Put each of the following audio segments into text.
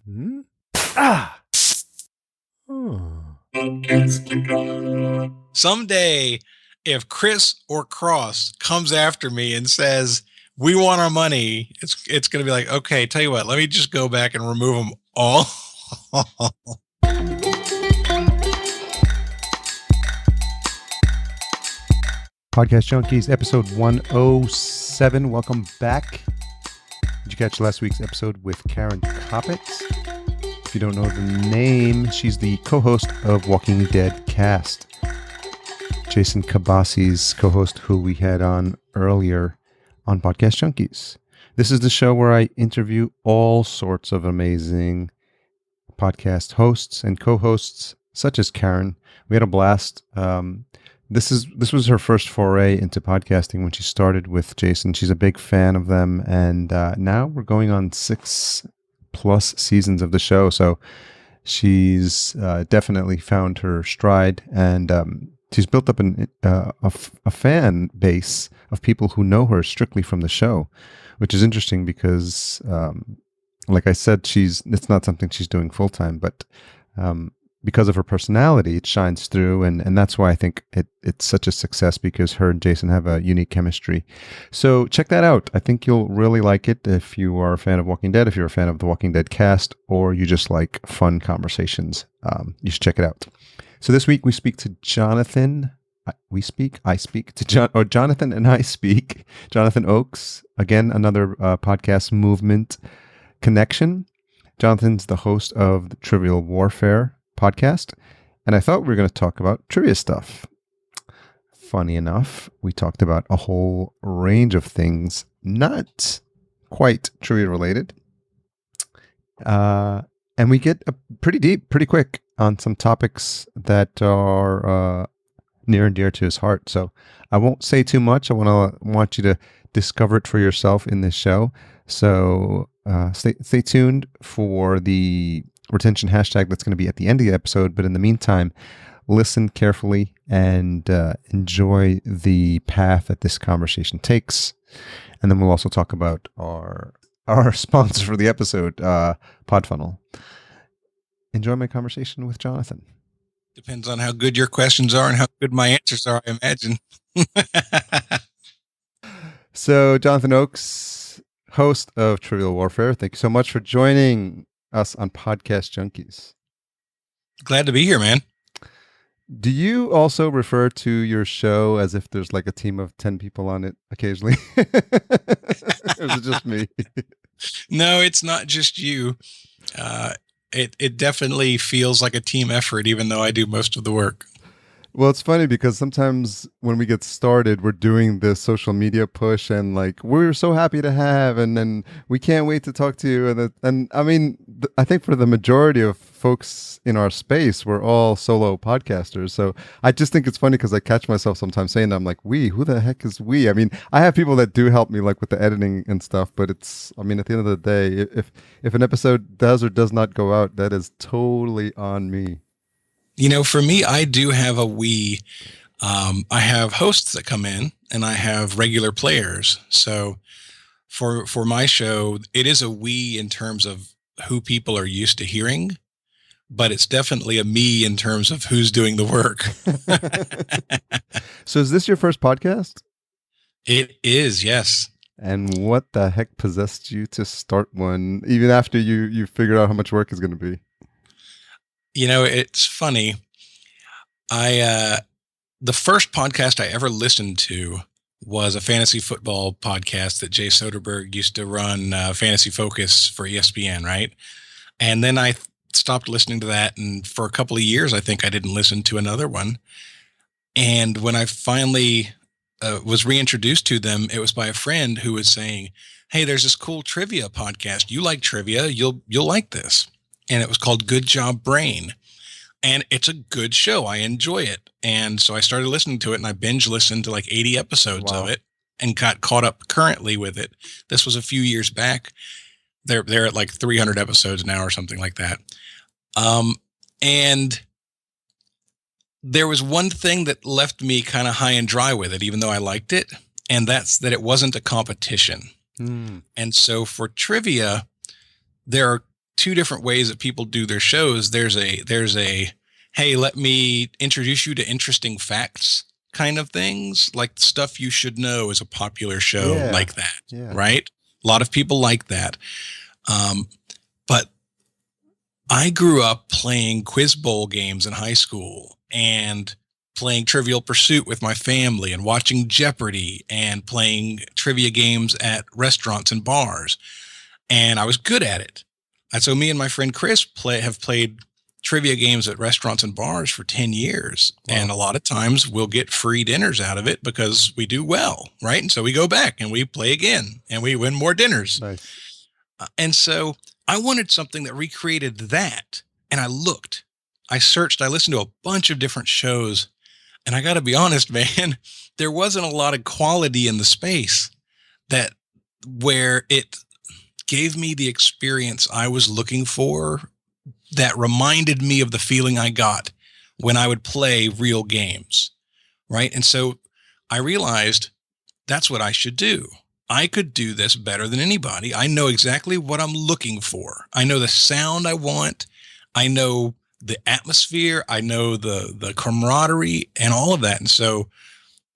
Hmm? Ah! Oh. Someday, if Chris or Cross comes after me and says, we want our money, it's going to be like, okay, tell you what, let me just go back and remove them all. Podcast Junkies, episode 107. Welcome back. Did you catch last week's episode with Karen Coppett? If you don't know the name, she's the co-host of Walking Dead Cast. Jason Kabasi's co-host, who we had on earlier on Podcast Junkies. This is the show where I interview all sorts of amazing podcast hosts and co-hosts, such as Karen. We had a blast. This was her first foray into podcasting when she started with Jason. She's a big fan of them, and now we're going on 6+ seasons of the show. So she's definitely found her stride, and she's built up a fan base of people who know her strictly from the show, which is interesting because, like I said, it's not something she's doing full time, but because of her personality, it shines through, and that's why I think it's such a success, because her and Jason have a unique chemistry. So check that out. I think you'll really like it if you are a fan of Walking Dead, if you're a fan of the Walking Dead cast, or you just like fun conversations. You should check it out. So this week we speak to Jonathan. Jonathan and I speak. Jonathan Oakes, again, another podcast movement connection. Jonathan's the host of the Trivial Warfare podcast, and I thought we were going to talk about trivia stuff. Funny enough, we talked about a whole range of things, not quite trivia related, and we get pretty deep, pretty quick on some topics that are near and dear to his heart. So I won't say too much. I want you to discover it for yourself in this show. So stay tuned for the retention hashtag that's going to be at the end of the episode. But in the meantime, listen carefully and enjoy the path that this conversation takes. And then we'll also talk about our sponsor for the episode, PodFunnel. Enjoy my conversation with Jonathan. Depends on how good your questions are and how good my answers are, I imagine. So, Jonathan Oakes, host of Trivial Warfare, thank you so much for joining us on Podcast Junkies. Glad to be here, man. Do you also refer to your show as if there's like a team of 10 people on it occasionally? Or is it just me? No, it's not just you. It definitely feels like a team effort, even though I do most of the work. Well, it's funny because sometimes when we get started, we're doing this social media push and like, we're so happy to have, and then we can't wait to talk to you. And I mean, I think for the majority of folks in our space, we're all solo podcasters. So I just think it's funny because I catch myself sometimes saying that. I'm like, who the heck is we? I mean, I have people that do help me like with the editing and stuff, but at the end of the day, if an episode does or does not go out, that is totally on me. You know, for me, I do have a we. I have hosts that come in, and I have regular players. So for my show, it is a we in terms of who people are used to hearing, but it's definitely a me in terms of who's doing the work. So is this your first podcast? It is, yes. And what the heck possessed you to start one, even after you figured out how much work is going to be? You know, it's funny. The first podcast I ever listened to was a fantasy football podcast that Jay Soderbergh used to run, Fantasy Focus for ESPN, right? And then I stopped listening to that, and for a couple of years, I think I didn't listen to another one. And when I finally was reintroduced to them, it was by a friend who was saying, "Hey, there's this cool trivia podcast. You like trivia? You'll like this." And it was called Good Job Brain. And it's a good show. I enjoy it. And so I started listening to it, and I binge listened to like 80 episodes of it and got caught up currently with it. This was a few years back. They're at like 300 episodes now or something like that. And there was one thing that left me kind of high and dry with it, even though I liked it. And that's that it wasn't a competition. And so for trivia, there are two different ways that people do their shows. There's a hey, let me introduce you to interesting facts kind of things, like Stuff You Should Know is a popular show like that, right? A lot of people like that. But I grew up playing quiz bowl games in high school and playing Trivial Pursuit with my family and watching Jeopardy and playing trivia games at restaurants and bars. And I was good at it. And so me and my friend Chris have played trivia games at restaurants and bars for 10 years. Wow. And a lot of times we'll get free dinners out of it because we do well, right? And so we go back and we play again and we win more dinners. Nice. And so I wanted something that recreated that. And I searched, I listened to a bunch of different shows. And I got to be honest, man, there wasn't a lot of quality in the space where it gave me the experience I was looking for, that reminded me of the feeling I got when I would play real games, right? And so I realized that's what I should do. I could do this better than anybody. I know exactly what I'm looking for. I know the sound I want. I know the atmosphere. I know the camaraderie and all of that. And so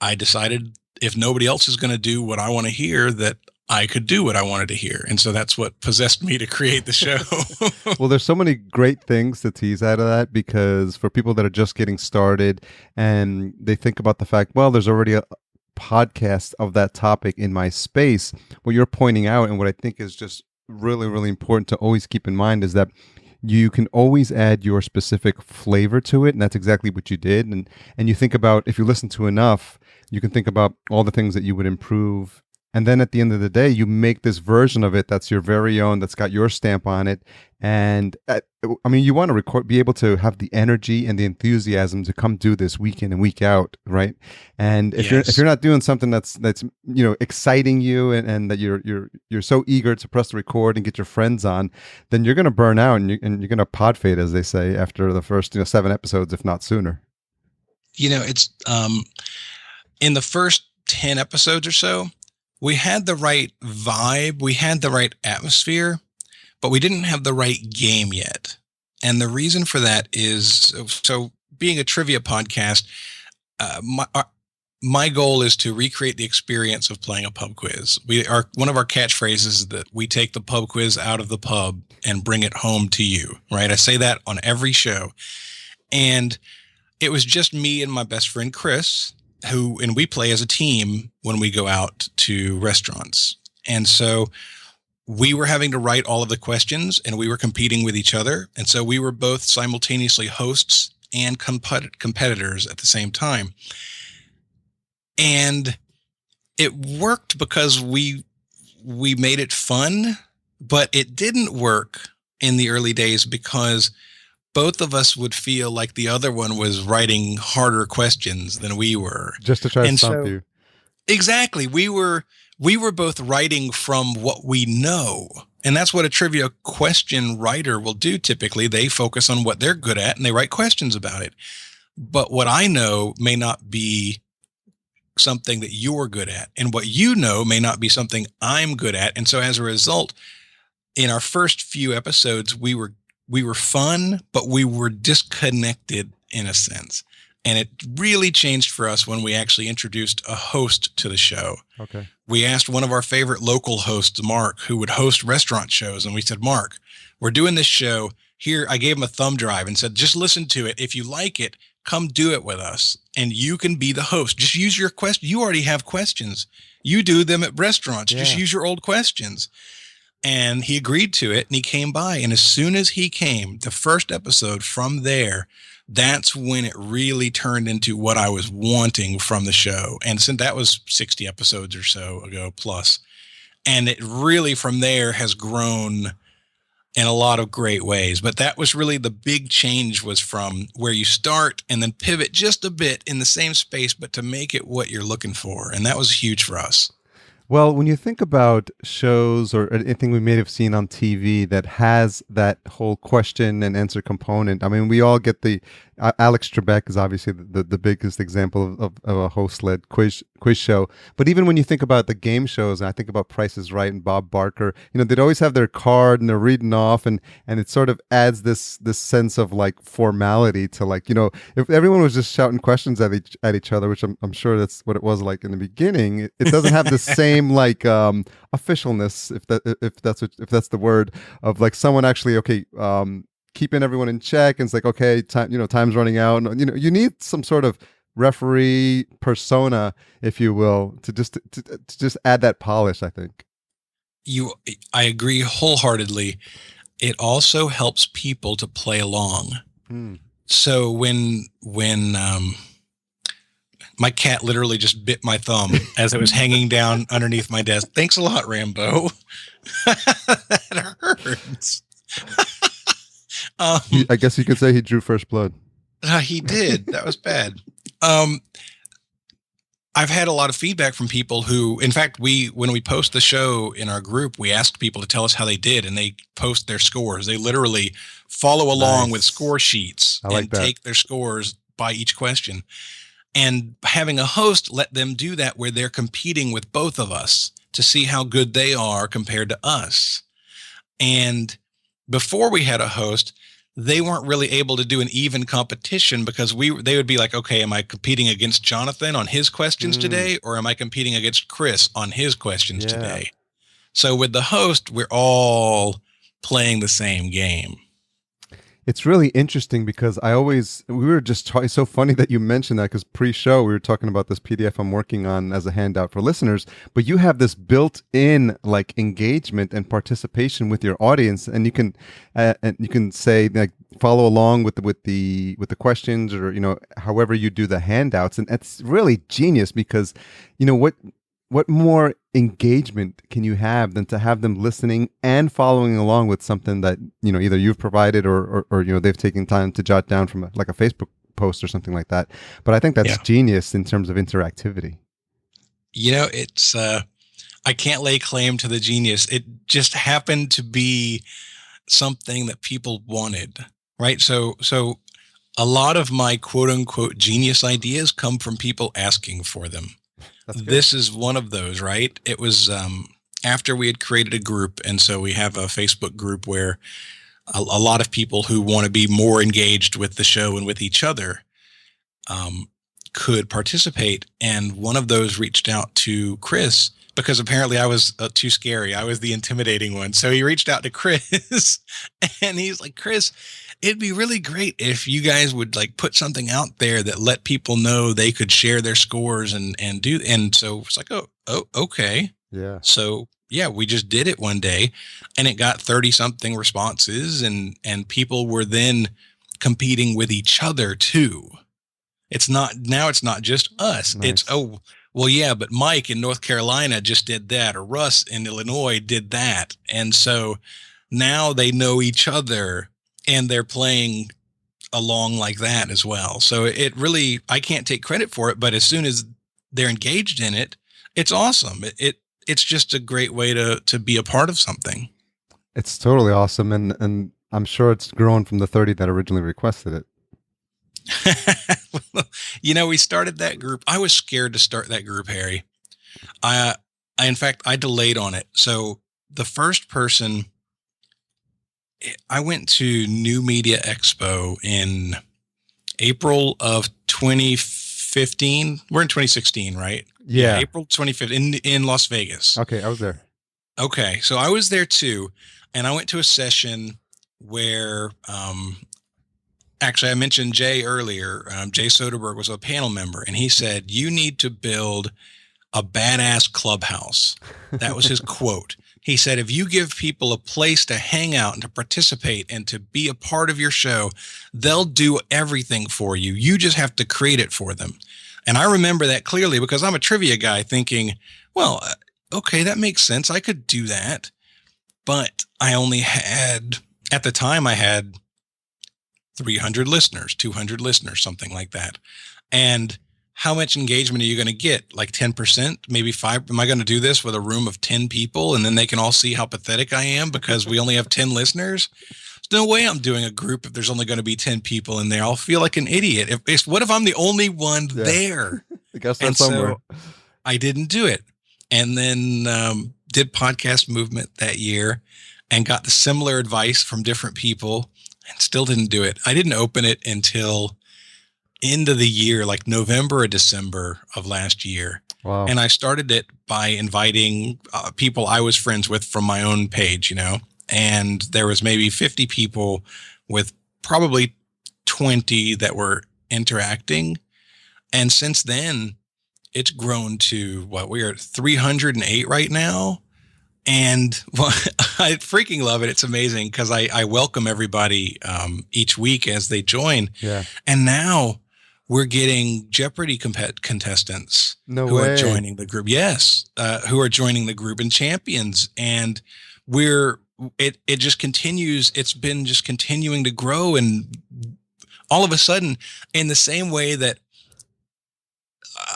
I decided, if nobody else is going to do what I want to hear, that I could do what I wanted to hear. And so that's what possessed me to create the show. Well, there's so many great things to tease out of that, because for people that are just getting started and they think about the fact, well, there's already a podcast of that topic in my space. What you're pointing out, and what I think is just really, really important to always keep in mind, is that you can always add your specific flavor to it. And that's exactly what you did. And you think about, if you listen to enough, you can think about all the things that you would improve. And then at the end of the day, you make this version of it that's your very own, that's got your stamp on it. And you want to be able to have the energy and the enthusiasm to come do this week in and week out, right? And if you're not doing something that's exciting you and that you're so eager to press the record and get your friends on, then you're going to burn out and you're going to pod fade, as they say, after the first 7 episodes, if not sooner. It's in the first 10 episodes or so, we had the right vibe, we had the right atmosphere, but we didn't have the right game yet. And the reason for that is, so being a trivia podcast, my goal is to recreate the experience of playing a pub quiz. One of our catchphrases is that we take the pub quiz out of the pub and bring it home to you, right? I say that on every show. And it was just me and my best friend, Chris, and we play as a team when we go out to restaurants. And so we were having to write all of the questions and we were competing with each other. And so we were both simultaneously hosts and competitors at the same time. And it worked because we made it fun, but it didn't work in the early days because both of us would feel like the other one was writing harder questions than we were. Just to try to stump you. Exactly. We were both writing from what we know. And that's what a trivia question writer will do typically. They focus on what they're good at and they write questions about it. But what I know may not be something that you're good at. And what you know may not be something I'm good at. And so as a result, in our first few episodes, we were fun, but we were disconnected in a sense. And it really changed for us when we actually introduced a host to the show. Okay. We asked one of our favorite local hosts, Mark, who would host restaurant shows. And we said, Mark, we're doing this show here. I gave him a thumb drive and said, just listen to it. If you like it, come do it with us. And you can be the host. Just use your question. You already have questions. You do them at restaurants. Yeah. Just use your old questions. And he agreed to it and he came by. And as soon as he came, the first episode from there, that's when it really turned into what I was wanting from the show. And since that was 60 episodes or so ago plus. And it really from there has grown in a lot of great ways. But that was really the big change, was from where you start and then pivot just a bit in the same space, but to make it what you're looking for. And that was huge for us. Well, when you think about shows or anything we may have seen on TV that has that whole question and answer component, I mean, we all get Alex Trebek is obviously the biggest example of a host-led quiz show. But even when you think about the game shows, and I think about Price is Right and Bob Barker, they'd always have their card and they're reading off, and it sort of adds this sense of like formality to, like, if everyone was just shouting questions at each other, which I'm sure that's what it was like in the beginning, it doesn't have the same like officialness, if that's the word, of like someone actually keeping everyone in check, and it's like, okay, time's running out, and you need some sort of referee persona, if you will, to just add that polish, I think. I agree wholeheartedly. It also helps people to play along. So when my cat literally just bit my thumb as it was hanging down underneath my desk. Thanks a lot, Rambo. That hurts. I guess you could say he drew first blood. He did. That was bad. I've had a lot of feedback from people who, in fact, when we post the show in our group, we ask people to tell us how they did, and they post their scores. They literally follow along with score sheets and take their scores by each question. And having a host let them do that, where they're competing with both of us to see how good they are compared to us. And before we had a host, they weren't really able to do an even competition, because they would be like, okay, am I competing against Jonathan on his questions today, or am I competing against Chris on his questions today? So with the host, we're all playing the same game. It's really interesting because we were just talking, it's so funny that you mentioned that, because pre-show we were talking about this PDF I'm working on as a handout for listeners, but you have this built-in like engagement and participation with your audience, and you can say, like, follow along with the questions, or however you do the handouts, and it's really genius, because what more engagement can you have than to have them listening and following along with something that either you've provided or they've taken time to jot down from a Facebook post or something like that. But I think that's genius in terms of interactivity. It's I can't lay claim to the genius. It just happened to be something that people wanted, right? So a lot of my quote unquote genius ideas come from people asking for them. This is one of those, right? It was after we had created a group. And so we have a Facebook group where a lot of people who want to be more engaged with the show and with each other could participate. And one of those reached out to Chris, because apparently I was too scary. I was the intimidating one. So he reached out to Chris and he's like, Chris, it'd be really great if you guys would like put something out there that let people know they could share their scores and so it's like, oh, okay. Yeah. So we just did it one day, and it got 30 something responses, and people were then competing with each other too. It's not just us. Nice. It's, but Mike in North Carolina just did that, or Russ in Illinois did that. And so now they know each other, and they're playing along like that as well. So it really, I can't take credit for it, but as soon as they're engaged in it, it's awesome. It's just a great way to be a part of something. It's totally awesome. And I'm sure it's grown from the 30 that originally requested it. We started that group. I was scared to start that group, Harry. In fact, I delayed on it. So the first person, I went to New Media Expo in April of 2015. We're in 2016, right? Yeah. April 2015 in Las Vegas. Okay, I was there. Okay, so I was there too, and I went to a session where, actually, I mentioned Jay earlier. Jay Soderbergh was a panel member, and he said, "You need to build a badass clubhouse." That was his quote. He said, if you give people a place to hang out and to participate and to be a part of your show, they'll do everything for you. You just have to create it for them. And I remember that clearly, because I'm a trivia guy, thinking, well, okay, that makes sense. I could do that. But I only had, at the time, I had 300 listeners, 200 listeners, something like that. And how much engagement are you going to get? Like 10%, maybe 5%? Am I going to do this with a room of 10 people and then they can all see how pathetic I am because we only have 10 listeners? no way I'm doing a group if there's only going to be 10 people in there. I'll feel like an idiot. What if I'm the only one there? You gotta start somewhere. So I didn't do it. And then did Podcast Movement that year and got the similar advice from different people and still didn't do it. I didn't open it until end of the year, like November or December of last year. Wow. And I started it by inviting people I was friends with from my own page, you know, and there was maybe 50 people with probably 20 that were interacting. And since then, it's grown to we are at 308 right now. And I freaking love it. It's amazing because I welcome everybody each week as they join. Yeah. And now we're getting Jeopardy contestants who are joining the group. Yes, who are joining the group, and champions. And it just continues. It's been just continuing to grow. And all of a sudden, in the same way that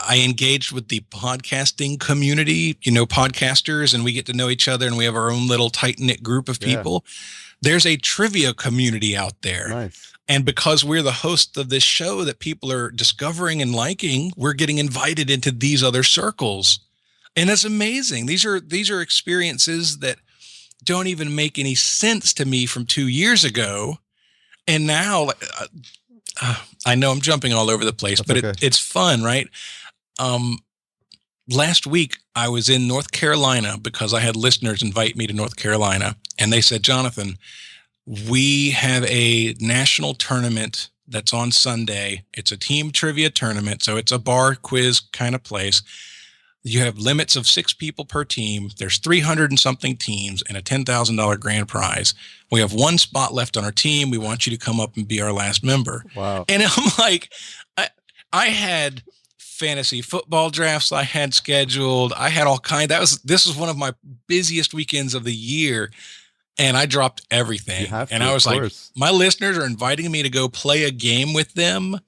I engaged with the podcasting community, you know, podcasters, and we get to know each other and we have our own little tight knit group of people. There's a trivia community out there. Nice. And because we're the host of this show that people are discovering and liking, we're getting invited into these other circles. And it's amazing. These are experiences that don't even make any sense to me from 2 years ago. And now, I know I'm jumping all over the place, but it's fun, right? Last week I was in North Carolina because I had listeners invite me to North Carolina, and they said, Jonathan, we have a national tournament that's on Sunday. It's a team trivia tournament, so it's a bar quiz kind of place. You have limits of 6 people per team. There's 300 and something teams and a $10,000 grand prize. We have 1 spot left on our team. We want you to come up and be our last member. Wow. And I'm like, I had fantasy football drafts I had scheduled. I had all kinds. This was one of my busiest weekends of the year. And I dropped everything. And I was like, my listeners are inviting me to go play a game with them.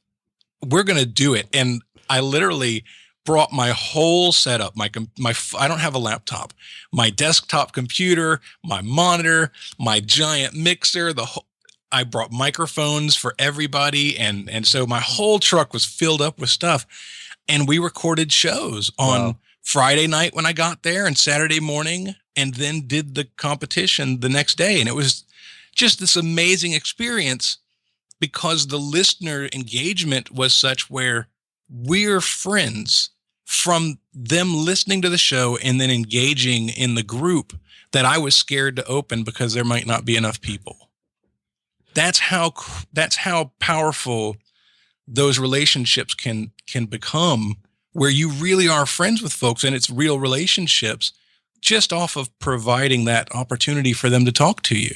We're going to do it. And I literally brought my whole setup, I don't have a laptop, my desktop computer, my monitor, my giant mixer, I brought microphones for everybody. And so my whole truck was filled up with stuff. And we recorded shows on Friday night when I got there and Saturday morning, and then did the competition the next day. And it was just this amazing experience because the listener engagement was such where we're friends from them listening to the show and then engaging in the group that I was scared to open because there might not be enough people. That's how powerful those relationships can become, where you really are friends with folks and it's real relationships just off of providing that opportunity for them to talk to you.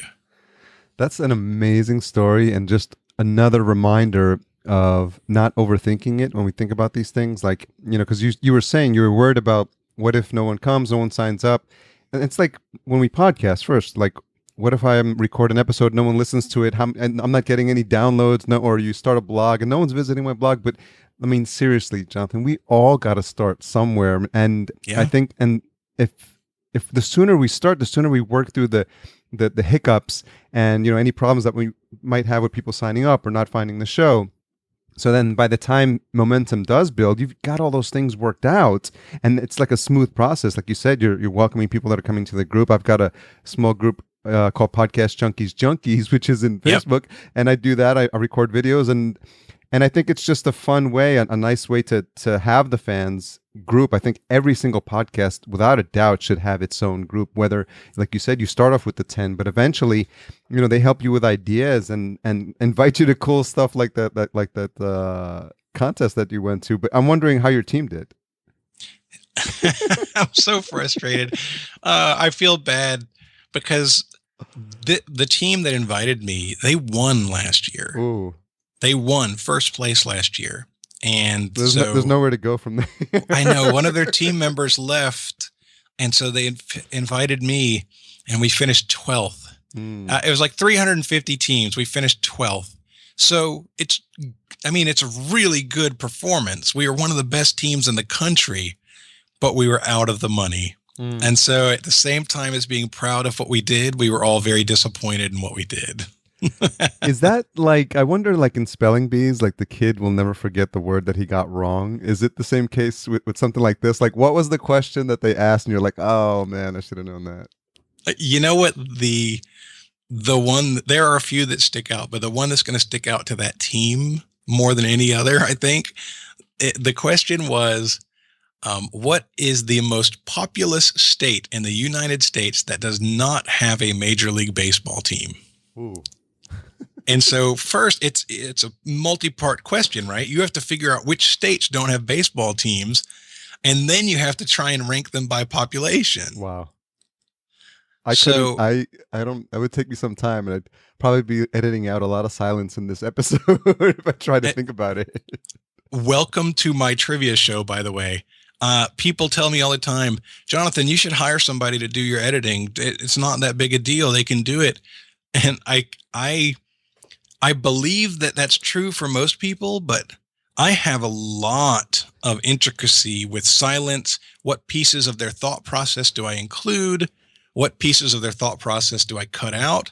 That's an amazing story, and just another reminder of not overthinking it when we think about these things. Like, you know, because you were saying you were worried about what if no one comes, no one signs up. And it's like when we podcast first, like, what if I record an episode, no one listens to it, and I'm not getting any downloads, or you start a blog and no one's visiting my blog. But I mean, seriously, Jonathan, we all got to start somewhere. And I think, and if the sooner we start, the sooner we work through the hiccups and, you know, any problems that we might have with people signing up or not finding the show. So then by the time momentum does build, you've got all those things worked out, and it's like a smooth process. Like you said, you're welcoming people that are coming to the group. I've got a small group called Podcast Junkies, which is in Facebook. And I do that. I record videos, and I think it's just a fun way, a nice way to have the fans group. I think every single podcast, without a doubt, should have its own group, whether, like you said, you start off with the 10, but eventually, you know, they help you with ideas and invite you to cool stuff like that contest that you went to. But I'm wondering how your team did. I'm so frustrated. I feel bad because the team that invited me, they won last year. Ooh. They won first place last year. And there's nowhere to go from there. I know. One of their team members left. And so they invited me, and we finished 12th. It was like 350 teams. We finished 12th. So it's a really good performance. We were one of the best teams in the country, but we were out of the money. And so at the same time as being proud of what we did, we were all very disappointed in what we did. Is that like, I wonder, like in spelling bees, like the kid will never forget the word that he got wrong. Is it the same case with something like this? Like, what was the question that they asked and you're like, oh man, I should have known that. You know what? The one, there are a few that stick out, but the one that's going to stick out to that team more than any other, I think, the question was, what is the most populous state in the United States that does not have a Major League Baseball team? Ooh. And so first, it's a multi-part question, right? You have to figure out which states don't have baseball teams, and then you have to try and rank them by population. Wow. I don't, it would take me some time, and I'd probably be editing out a lot of silence in this episode if I tried to think about it. Welcome to my trivia show, by the way. People tell me all the time, Jonathan, you should hire somebody to do your editing. It's not that big a deal. They can do it. And I believe that that's true for most people, but I have a lot of intricacy with silence. What pieces of their thought process do I include? What pieces of their thought process do I cut out?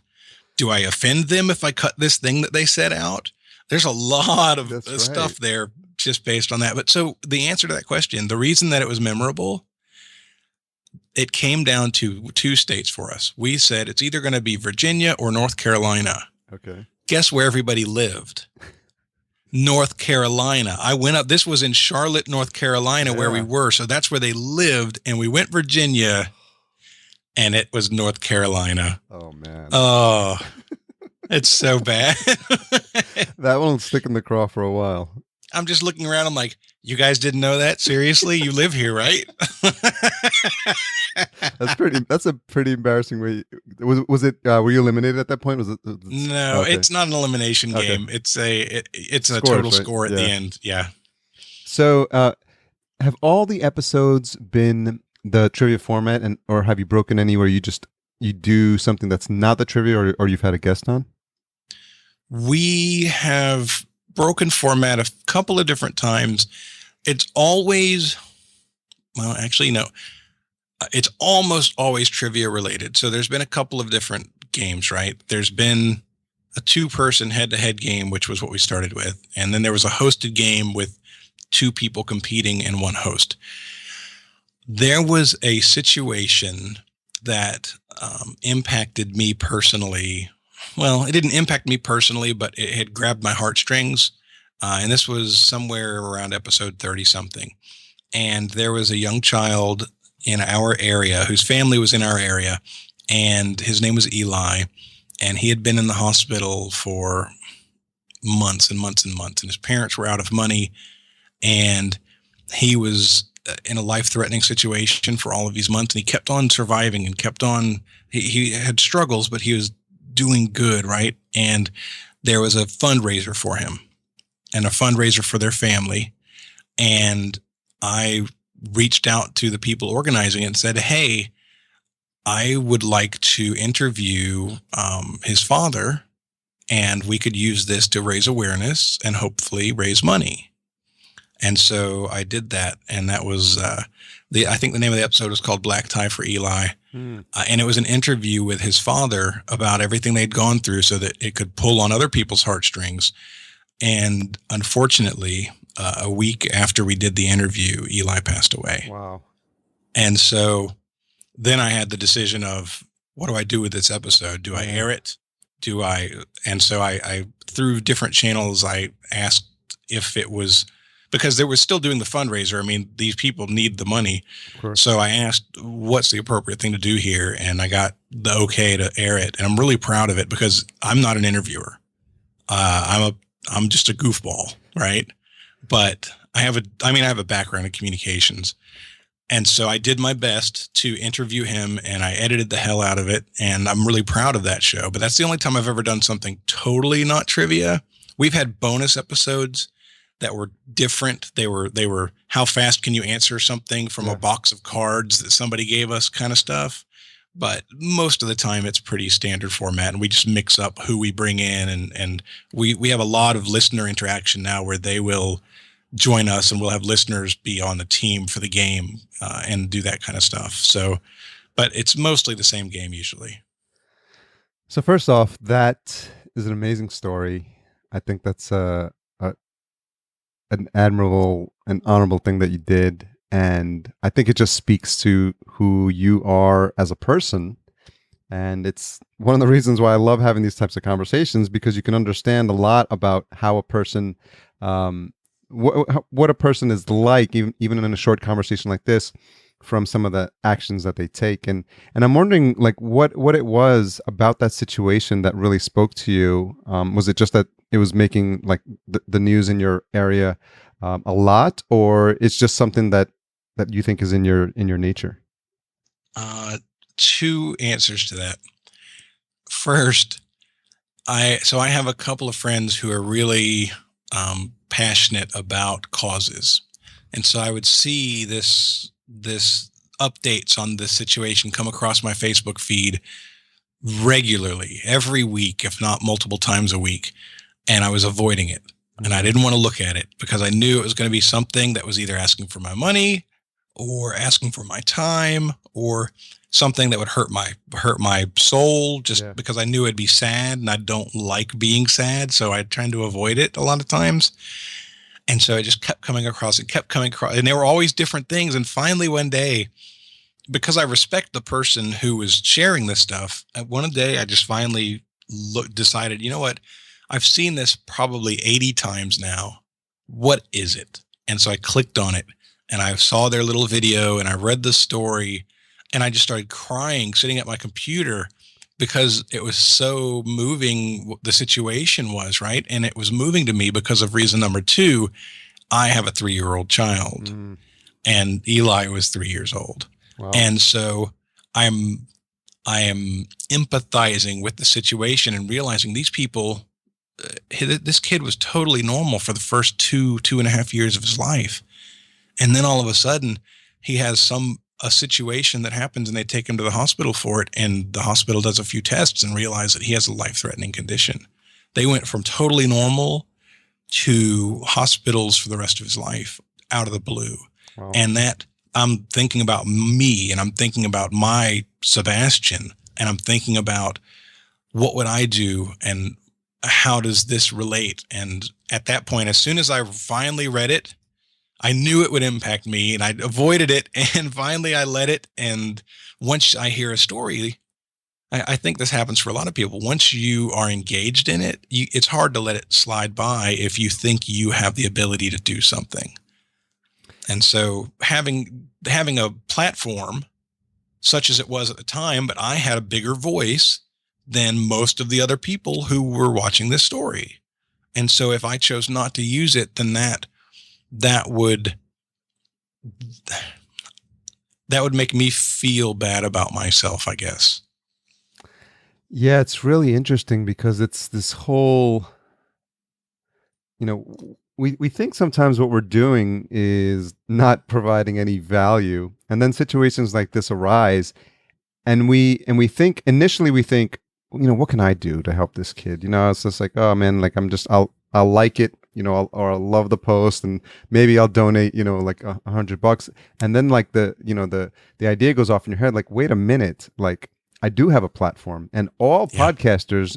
Do I offend them if I cut this thing that they said out? There's a lot of stuff there just based on that. But so the answer to that question, the reason that it was memorable, it came down to two states for us. We said it's either going to be Virginia or North Carolina. Okay. Guess where everybody lived? North Carolina. I went up. This was in Charlotte, North Carolina, where we were. So that's where they lived. And we went Virginia, and it was North Carolina. Oh, man. Oh, it's so bad. That one will stick in the craw for a while. I'm just looking around. I'm like, you guys didn't know that? Seriously? You live here, right? That's a pretty embarrassing way. Was it, were you eliminated at that point? No, okay. It's not an elimination game. It's a total score at the end. Yeah. So, have all the episodes been the trivia format, or have you broken any where you do something that's not the trivia, or you've had a guest on? We have broken format a couple of different times. It's always, well, actually, no, it's almost always trivia related. So there's been a couple of different games, right? There's been a 2-person head-to-head game, which was what we started with. And then there was a hosted game with 2 people competing and 1 host. There was a situation that impacted me personally. Well, it didn't impact me personally, but it had grabbed my heartstrings. And this was somewhere around episode 30 something. And there was a young child in our area whose family was in our area, and his name was Eli. And he had been in the hospital for months and months and months. And his parents were out of money, and he was in a life-threatening situation for all of these months. And he kept on surviving and kept on, he had struggles, but he was doing good, right? And there was a fundraiser for him and a fundraiser for their family. And I reached out to the people organizing it and said, hey, I would like to interview his father, and we could use this to raise awareness and hopefully raise money. And so I did that. And that was, I think the name of the episode was called Black Tie for Eli. And it was an interview with his father about everything they'd gone through so that it could pull on other people's heartstrings. And unfortunately, a week after we did the interview, Eli passed away. Wow. And so then I had the decision of, what do I do with this episode? Do I air it? And so I through different channels, I asked if it was, because they were still doing the fundraiser. I mean, these people need the money. So I asked, what's the appropriate thing to do here? And I got the okay to air it. And I'm really proud of it because I'm not an interviewer. I'm just a goofball, right? But I have a background in communications. And so I did my best to interview him, and I edited the hell out of it. And I'm really proud of that show. But that's the only time I've ever done something totally not trivia. We've had bonus episodes that were different. They were how fast can you answer something from a box of cards that somebody gave us kind of stuff. But most of the time it's pretty standard format, and we just mix up who we bring in, and we have a lot of listener interaction now where they will join us and we'll have listeners be on the team for the game and do that kind of stuff. So, but it's mostly the same game usually. So first off, that is an amazing story. I think that's an admirable and honorable thing that you did. And I think it just speaks to who you are as a person. And it's one of the reasons why I love having these types of conversations, because you can understand a lot about how a person, what a person is like, even in a short conversation like this, from some of the actions that they take. And I'm wondering, like, what it was about that situation that really spoke to you. Was it just that it was making like the news in your area a lot, or it's just something that you think is in your nature? Two answers to that. First, I have a couple of friends who are really passionate about causes, and so I would see this updates on this situation come across my Facebook feed regularly, every week, if not multiple times a week, and I was avoiding it, and I didn't want to look at it because I knew it was going to be something that was either asking for my money or asking for my time or something that would hurt my soul, just Yeah. because I knew it'd be sad and I don't like being sad. So I tried to avoid it a lot of times. And so it just kept coming across and there were always different things. And finally one day, because I respect the person who was sharing this stuff, one day I just finally decided, you know what? I've seen this probably 80 times now. What is it? And so I clicked on it and I saw their little video and I read the story and I just started crying sitting at my computer because it was so moving. What the situation was, right? And it was moving to me because of reason number two. I have a 3-year-old child and Eli was 3 years old. Wow. And so I am empathizing with the situation and realizing these people, this kid was totally normal for the first 2.5 years of his life. And then all of a sudden he has a situation that happens and they take him to the hospital for it. And the hospital does a few tests and realize that he has a life-threatening condition. They went from totally normal to hospitals for the rest of his life out of the blue. Wow. And that I'm thinking about me and I'm thinking about my Sebastian and I'm thinking about what would I do and how does this relate? And at that point, as soon as I finally read it, I knew it would impact me and I avoided it. And finally I let it. And once I hear a story, I think this happens for a lot of people. Once you are engaged in it, it's hard to let it slide by if you think you have the ability to do something. And so having a platform such as it was at the time, but I had a bigger voice than most of the other people who were watching this story. And so if I chose not to use it, then that would make me feel bad about myself, I guess. Yeah, it's really interesting because it's this whole, we think sometimes what we're doing is not providing any value, and then situations like this arise, and we think initially, what can I do to help this kid? It's just like, oh man, like I'll like it, or I'll love the post, and maybe I'll donate, like $100, and then like the idea goes off in your head, like, wait a minute, like I do have a platform, and all podcasters,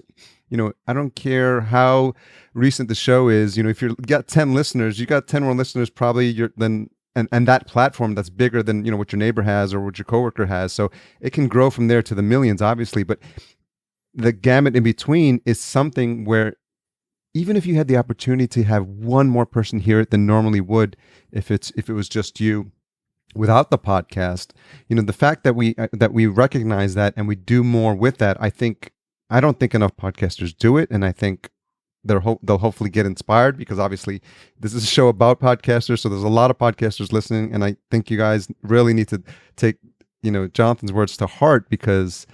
I don't care how recent the show is, if you got 10 listeners, you got 10 more listeners, probably and that platform that's bigger than, what your neighbor has or what your coworker has. So it can grow from there to the millions, obviously, but the gamut in between is something where even if you had the opportunity to have one more person hear it than normally would, if it was just you, without the podcast, the fact that we recognize that and we do more with that, I don't think enough podcasters do it, and I think they'll hopefully get inspired, because obviously this is a show about podcasters, so there's a lot of podcasters listening, and I think you guys really need to take Jonathan's words to heart, because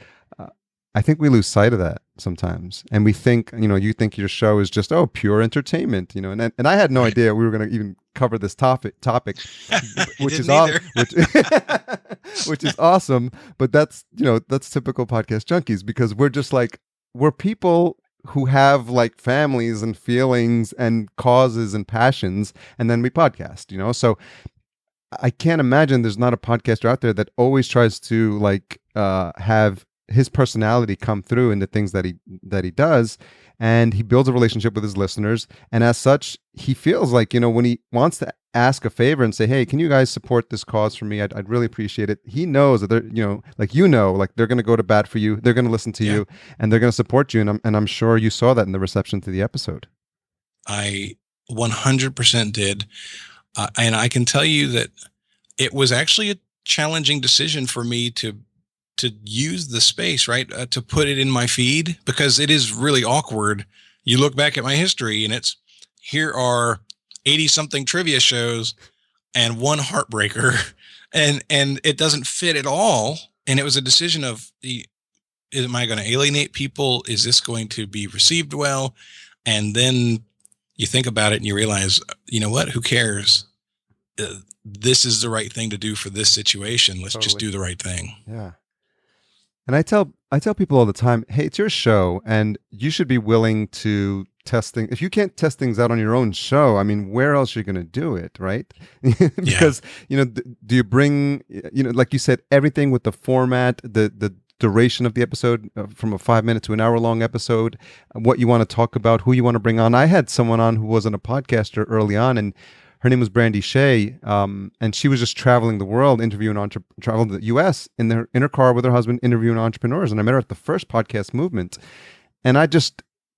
I think we lose sight of that sometimes, and we think you think your show is just pure entertainment, and I had no idea we were going to even cover this topic, which is awesome, which is awesome. But that's typical podcast junkies, because we're people who have like families and feelings and causes and passions, and then we podcast. So I can't imagine there's not a podcaster out there that always tries to like have his personality come through in the things that he does, and he builds a relationship with his listeners. And as such, he feels like, when he wants to ask a favor and say, hey, can you guys support this cause for me? I'd really appreciate it. He knows that they're, like they're going to go to bat for you. They're going to listen to you, and they're going to support you. And I'm sure you saw that in the reception to the episode. I 100% did. And I can tell you that it was actually a challenging decision for me to use the space, right? To put it in my feed, because it is really awkward. You look back at my history and here are 80 something trivia shows and one heartbreaker, and it doesn't fit at all. And it was a decision of, am I going to alienate people? Is this going to be received well? And then you think about it and you realize, you know what, who cares? This is the right thing to do for this situation. Let's just do the right thing. Yeah. And I tell people all the time, hey, it's your show, and you should be willing to test things. If you can't test things out on your own show, I mean, where else are you going to do it, right? Because, do you bring, like you said, everything with the format, the duration of the episode, from a 5-minute to an hour-long episode, what you want to talk about, who you want to bring on. I had someone on who wasn't a podcaster early on, and her name was Brandy Shea, and she was just traveling the world, traveling the U.S. in her car with her husband, interviewing entrepreneurs. And I met her at the first podcast movement, and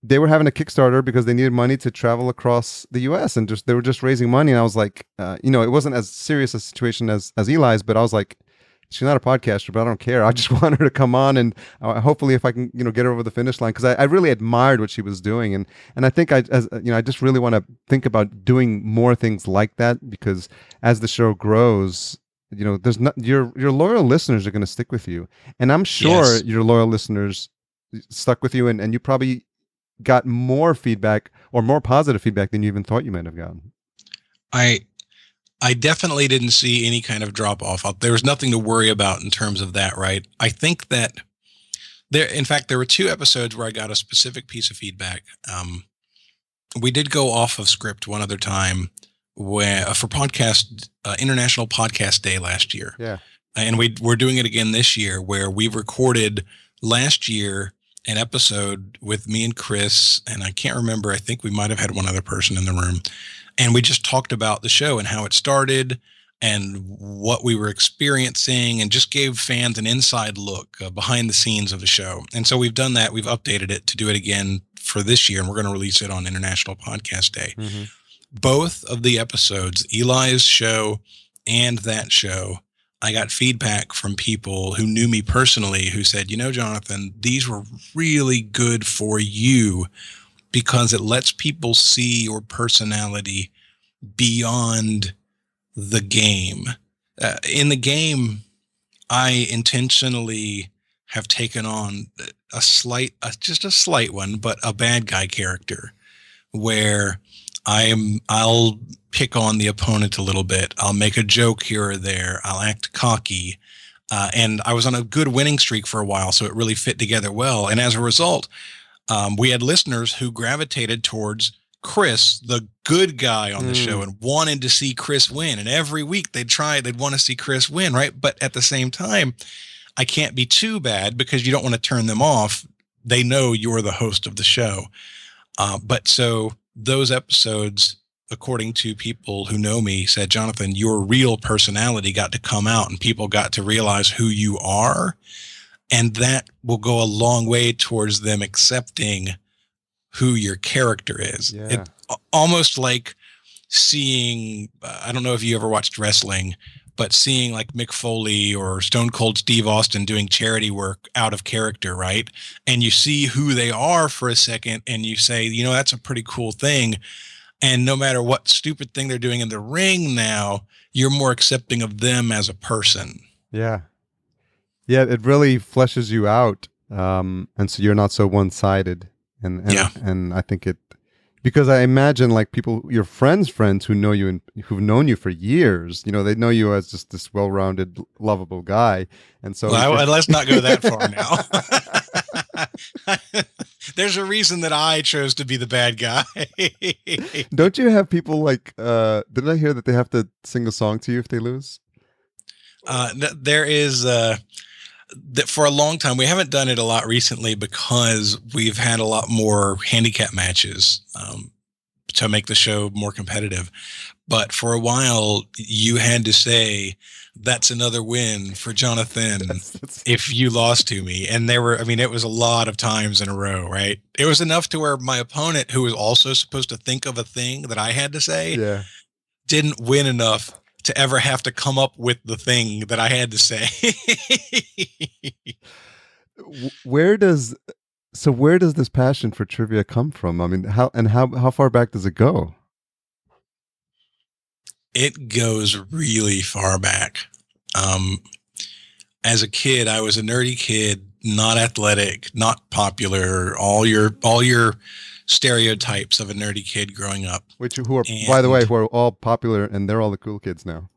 they were having a Kickstarter because they needed money to travel across the U.S. and they were just raising money. And I was like, it wasn't as serious a situation as Eli's, but I was like, she's not a podcaster, but I don't care. I just want her to come on, and hopefully if I can, get her over the finish line, because I really admired what she was doing. And I think I just really want to think about doing more things like that, because as the show grows, there's not, your loyal listeners are going to stick with you. And I'm sure your loyal listeners stuck with you, and you probably got more feedback, or more positive feedback, than you even thought you might have gotten. I definitely didn't see any kind of drop off. There was nothing to worry about in terms of that, right? I think that in fact, there were 2 episodes where I got a specific piece of feedback. We did go off of script one other time for International Podcast Day last year. Yeah. And we're doing it again this year, where we recorded last year an episode with me and Chris, and I can't remember, I think we might have had one other person in the room. And we just talked about the show and how it started and what we were experiencing, and just gave fans an inside look behind the scenes of the show. And so we've done that. We've updated it to do it again for this year, and we're going to release it on International Podcast Day. Mm-hmm. Both of the episodes, Eli's show and that show, I got feedback from people who knew me personally who said, Jonathan, these were really good for you, because it lets people see your personality beyond the game. In the game, I intentionally have taken on just a slight one, but a bad guy character, where I'll pick on the opponent a little bit. I'll make a joke here or there. I'll act cocky. And I was on a good winning streak for a while, so it really fit together well. And as a result, we had listeners who gravitated towards Chris, the good guy on the show, and wanted to see Chris win. And every week they'd want to see Chris win, right? But at the same time, I can't be too bad, because you don't want to turn them off. They know you're the host of the show. But so those episodes, according to people who know me, said, Jonathan, your real personality got to come out, and people got to realize who you are. And that will go a long way towards them accepting who your character is. Yeah. It almost like seeing, I don't know if you ever watched wrestling, but seeing like Mick Foley or Stone Cold Steve Austin doing charity work out of character, right? And you see who they are for a second, and you say, that's a pretty cool thing. And no matter what stupid thing they're doing in the ring now, you're more accepting of them as a person. Yeah. Yeah, it really fleshes you out. And so you're not so one-sided. And I think because I imagine like people, your friends who know you and who've known you for years, they know you as just this well-rounded, lovable guy. And so let's not go that far now. There's a reason that I chose to be the bad guy. Don't you have people like, did I hear that they have to sing a song to you if they lose? There is, that for a long time, we haven't done it a lot recently because we've had a lot more handicap matches to make the show more competitive. But for a while, you had to say, that's another win for Jonathan if you lost to me. And it was a lot of times in a row, right? It was enough to where my opponent, who was also supposed to think of a thing that I had to say, didn't win enough to ever have to come up with the thing that I had to say. Where does this passion for trivia come from? I mean, how far back does it go? It goes really far back. As a kid, I was a nerdy kid, not athletic, not popular, all your stereotypes of a nerdy kid growing up. By the way, who are all popular, and they're all the cool kids now.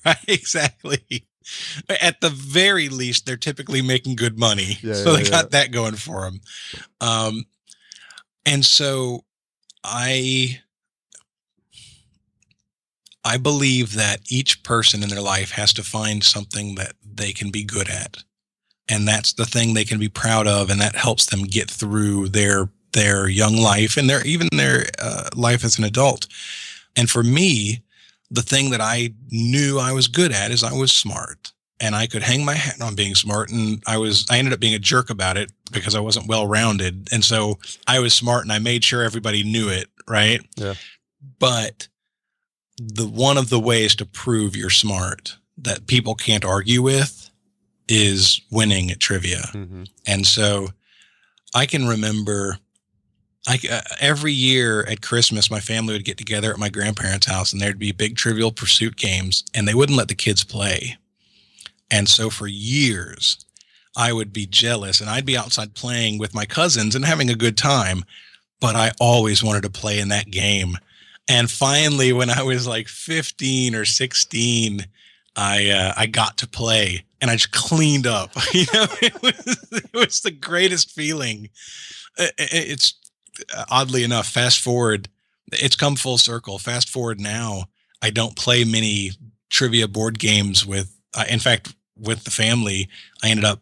Right, exactly. At the very least, they're typically making good money. They got that going for them. And so I believe that each person in their life has to find something that they can be good at. And that's the thing they can be proud of. And that helps them get through their young life and their life as an adult. And for me, the thing that I knew I was good at is I was smart, and I could hang my hat on being smart. And I ended up being a jerk about it because I wasn't well-rounded. And so I was smart and I made sure everybody knew it. Right. Yeah. But one of the ways to prove you're smart that people can't argue with is winning at trivia. Mm-hmm. And so I can remember every year at Christmas, my family would get together at my grandparents' house, and there'd be big Trivial Pursuit games, and they wouldn't let the kids play. And so for years, I would be jealous, and I'd be outside playing with my cousins and having a good time, but I always wanted to play in that game. And finally, when I was like 15 or 16, I got to play, and I just cleaned up. It was the greatest feeling. It's oddly enough, fast forward, it's come full circle. Fast forward now, I don't play many trivia board games in fact, with the family. I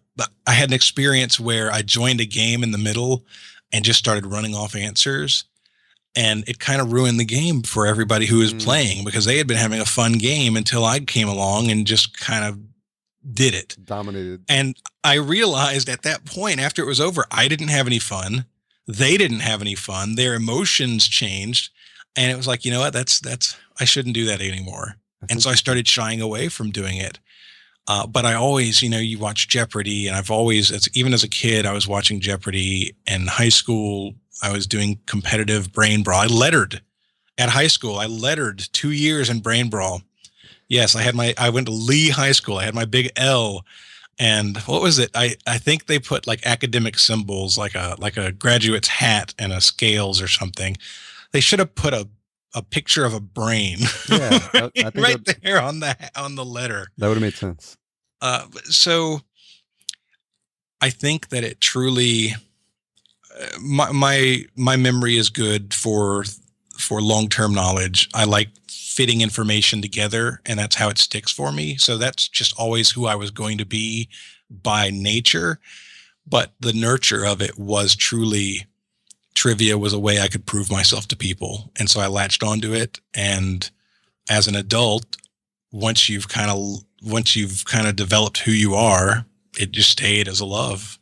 had an experience where I joined a game in the middle and just started running off answers. And it kind of ruined the game for everybody who was playing, because they had been having a fun game until I came along and just kind of did it. Dominated. And I realized at that point, after it was over, I didn't have any fun. They didn't have any fun. Their emotions changed. And it was like, you know what? I shouldn't do that anymore. And so I started shying away from doing it. But I always, you watch Jeopardy, and even as a kid, I was watching Jeopardy. In high school, I was doing competitive brain brawl. I lettered at high school. I lettered 2 years in brain brawl. Yes, I went to Lee High School. I had my big L. And what was it? I think they put like academic symbols, like a graduate's hat and a scales or something. They should have put a picture of a brain right there on the letter. That would have made sense. So I think that it truly, my memory is good for long-term knowledge. I like fitting information together, and that's how it sticks for me. So that's just always who I was going to be by nature. But the nurture of it was truly, trivia was a way I could prove myself to people. And so I latched onto it. And as an adult, once you've kind of developed who you are, it just stayed as a love.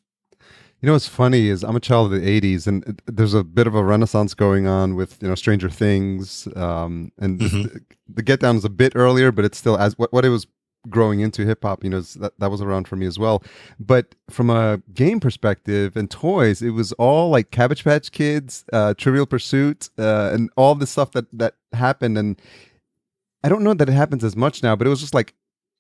What's funny is I'm a child of the 80s, and there's a bit of a renaissance going on with, Stranger Things. And the Get Down is a bit earlier, but it's still as what it was growing into hip hop, that was around for me as well. But from a game perspective and toys, it was all like Cabbage Patch Kids, Trivial Pursuit, and all the stuff that happened. And I don't know that it happens as much now, but it was just like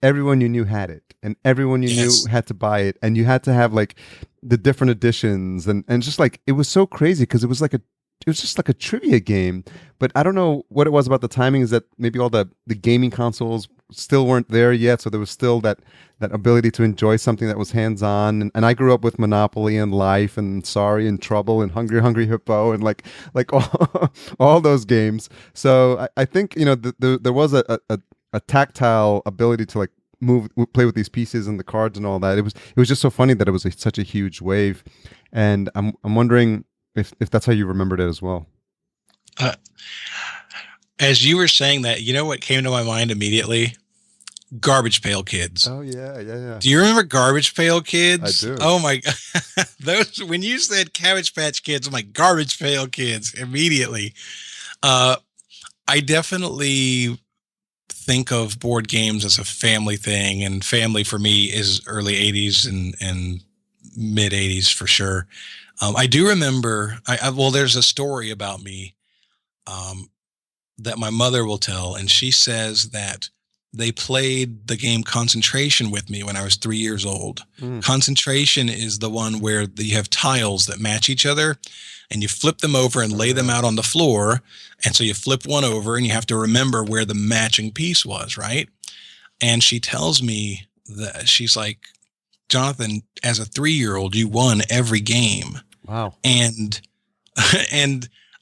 everyone you knew had it, and everyone you knew had to buy it, and you had to have like the different editions, and just like it was so crazy because it was just like a trivia game. But I don't know what it was about the timing, is that maybe all the gaming consoles still weren't there yet, so there was still that ability to enjoy something that was hands-on. And I grew up with Monopoly and Life and Sorry and Trouble and Hungry Hungry Hippo and like all those games. So I think there was a tactile ability to like play with these pieces and the cards and all that. It was just so funny that it was such a huge wave, and I'm wondering if that's how you remembered it as well. As you were saying that, you know what came to my mind immediately? Garbage Pail Kids. Oh yeah. Do you remember Garbage Pail Kids? I do. Oh my god. Those, when you said Cabbage Patch Kids, I'm like, Garbage Pail Kids immediately. I definitely think of board games as a family thing, and family for me is early 80s and mid 80s for sure. I do remember, well, there's a story about me that my mother will tell, and she says that they played the game Concentration with me when I was 3 years old. Concentration is the one where you have tiles that match each other, and you flip them over and lay them out on the floor. And so you flip one over and you have to remember where the matching piece was, right? And she tells me that, she's like, Jonathan, as a 3-year-old, you won every game. Wow. And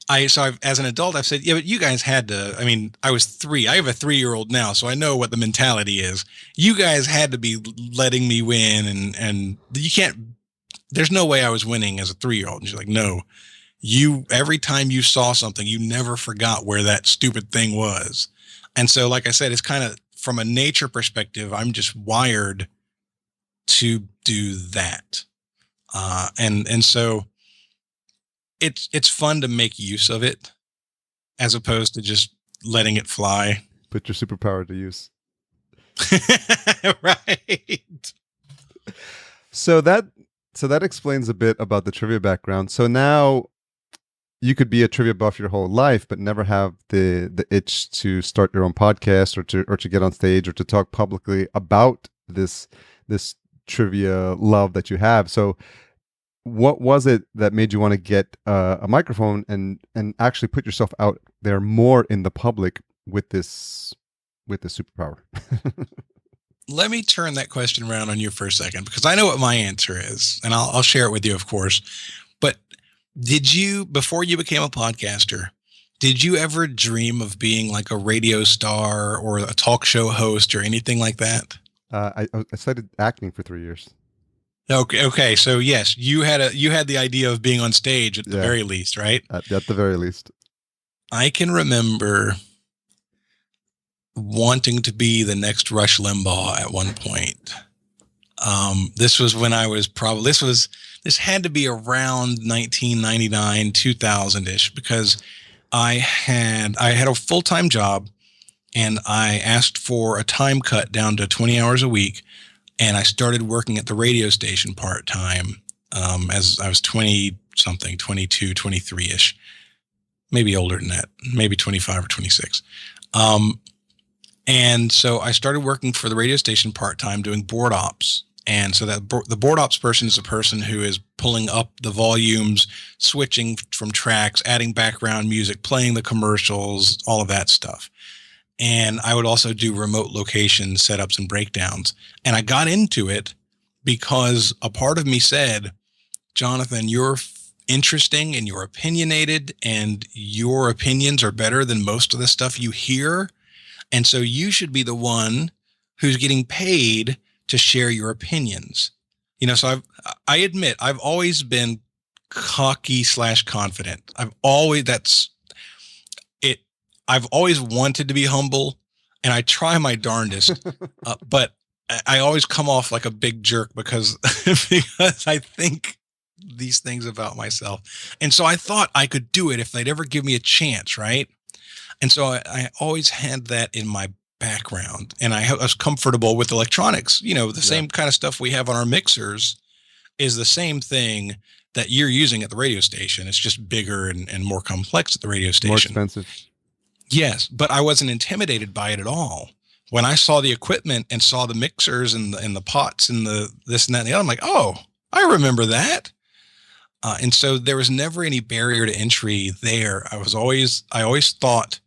as an adult, I've said, yeah, but you guys had to, I mean, I was 3. I have a 3-year-old now, so I know what the mentality is. You guys had to be letting me win, and you can't, there's no way I was winning as a 3-year-old. And she's like, no, every time you saw something, you never forgot where that stupid thing was. And so, like I said, it's kind of, from a nature perspective, I'm just wired to do that. And so it's fun to make use of it as opposed to just letting it fly. Put your superpower to use. Right. So that explains a bit about the trivia background. So now you could be a trivia buff your whole life, but never have the itch to start your own podcast or to get on stage or to talk publicly about this trivia love that you have. So what was it that made you want to get a microphone and actually put yourself out there more in the public with this superpower? Let me turn that question around on you for a second, because I know what my answer is, and I'll share it with you, of course. But did you, before you became a podcaster, did you ever dream of being like a radio star or a talk show host or anything like that? I studied acting for 3 years. Okay. So yes, you had the idea of being on stage at the very least, right? At the very least. I can remember wanting to be the next Rush Limbaugh at one point. This was when I was this had to be around 1999, 2000-ish, because I had a full-time job, and I asked for a time cut down to 20 hours a week. And I started working at the radio station part-time as I was 20-something, 22, 23-ish, maybe older than that, maybe 25 or 26. And so I started working for the radio station part-time doing board ops. And so that the board ops person is a person who is pulling up the volumes, switching from tracks, adding background music, playing the commercials, all of that stuff. And I would also do remote location setups and breakdowns. And I got into it because a part of me said, Jonathan, you're interesting and you're opinionated, and your opinions are better than most of the stuff you hear. And so you should be the one who's getting paid to share your opinions. So I admit I've always been cocky / confident. I've always wanted to be humble, and I try my darndest, but I always come off like a big jerk because I think these things about myself. And so I thought I could do it if they'd ever give me a chance, right? And so I always had that in my background, and I was comfortable with electronics. The same kind of stuff we have on our mixers is the same thing that you're using at the radio station. It's just bigger and more complex at the radio station. More expensive. Yes, but I wasn't intimidated by it at all. When I saw the equipment and saw the mixers and the pots and the this and that and the other, I'm like, oh, I remember that. And so there was never any barrier to entry there. I always thought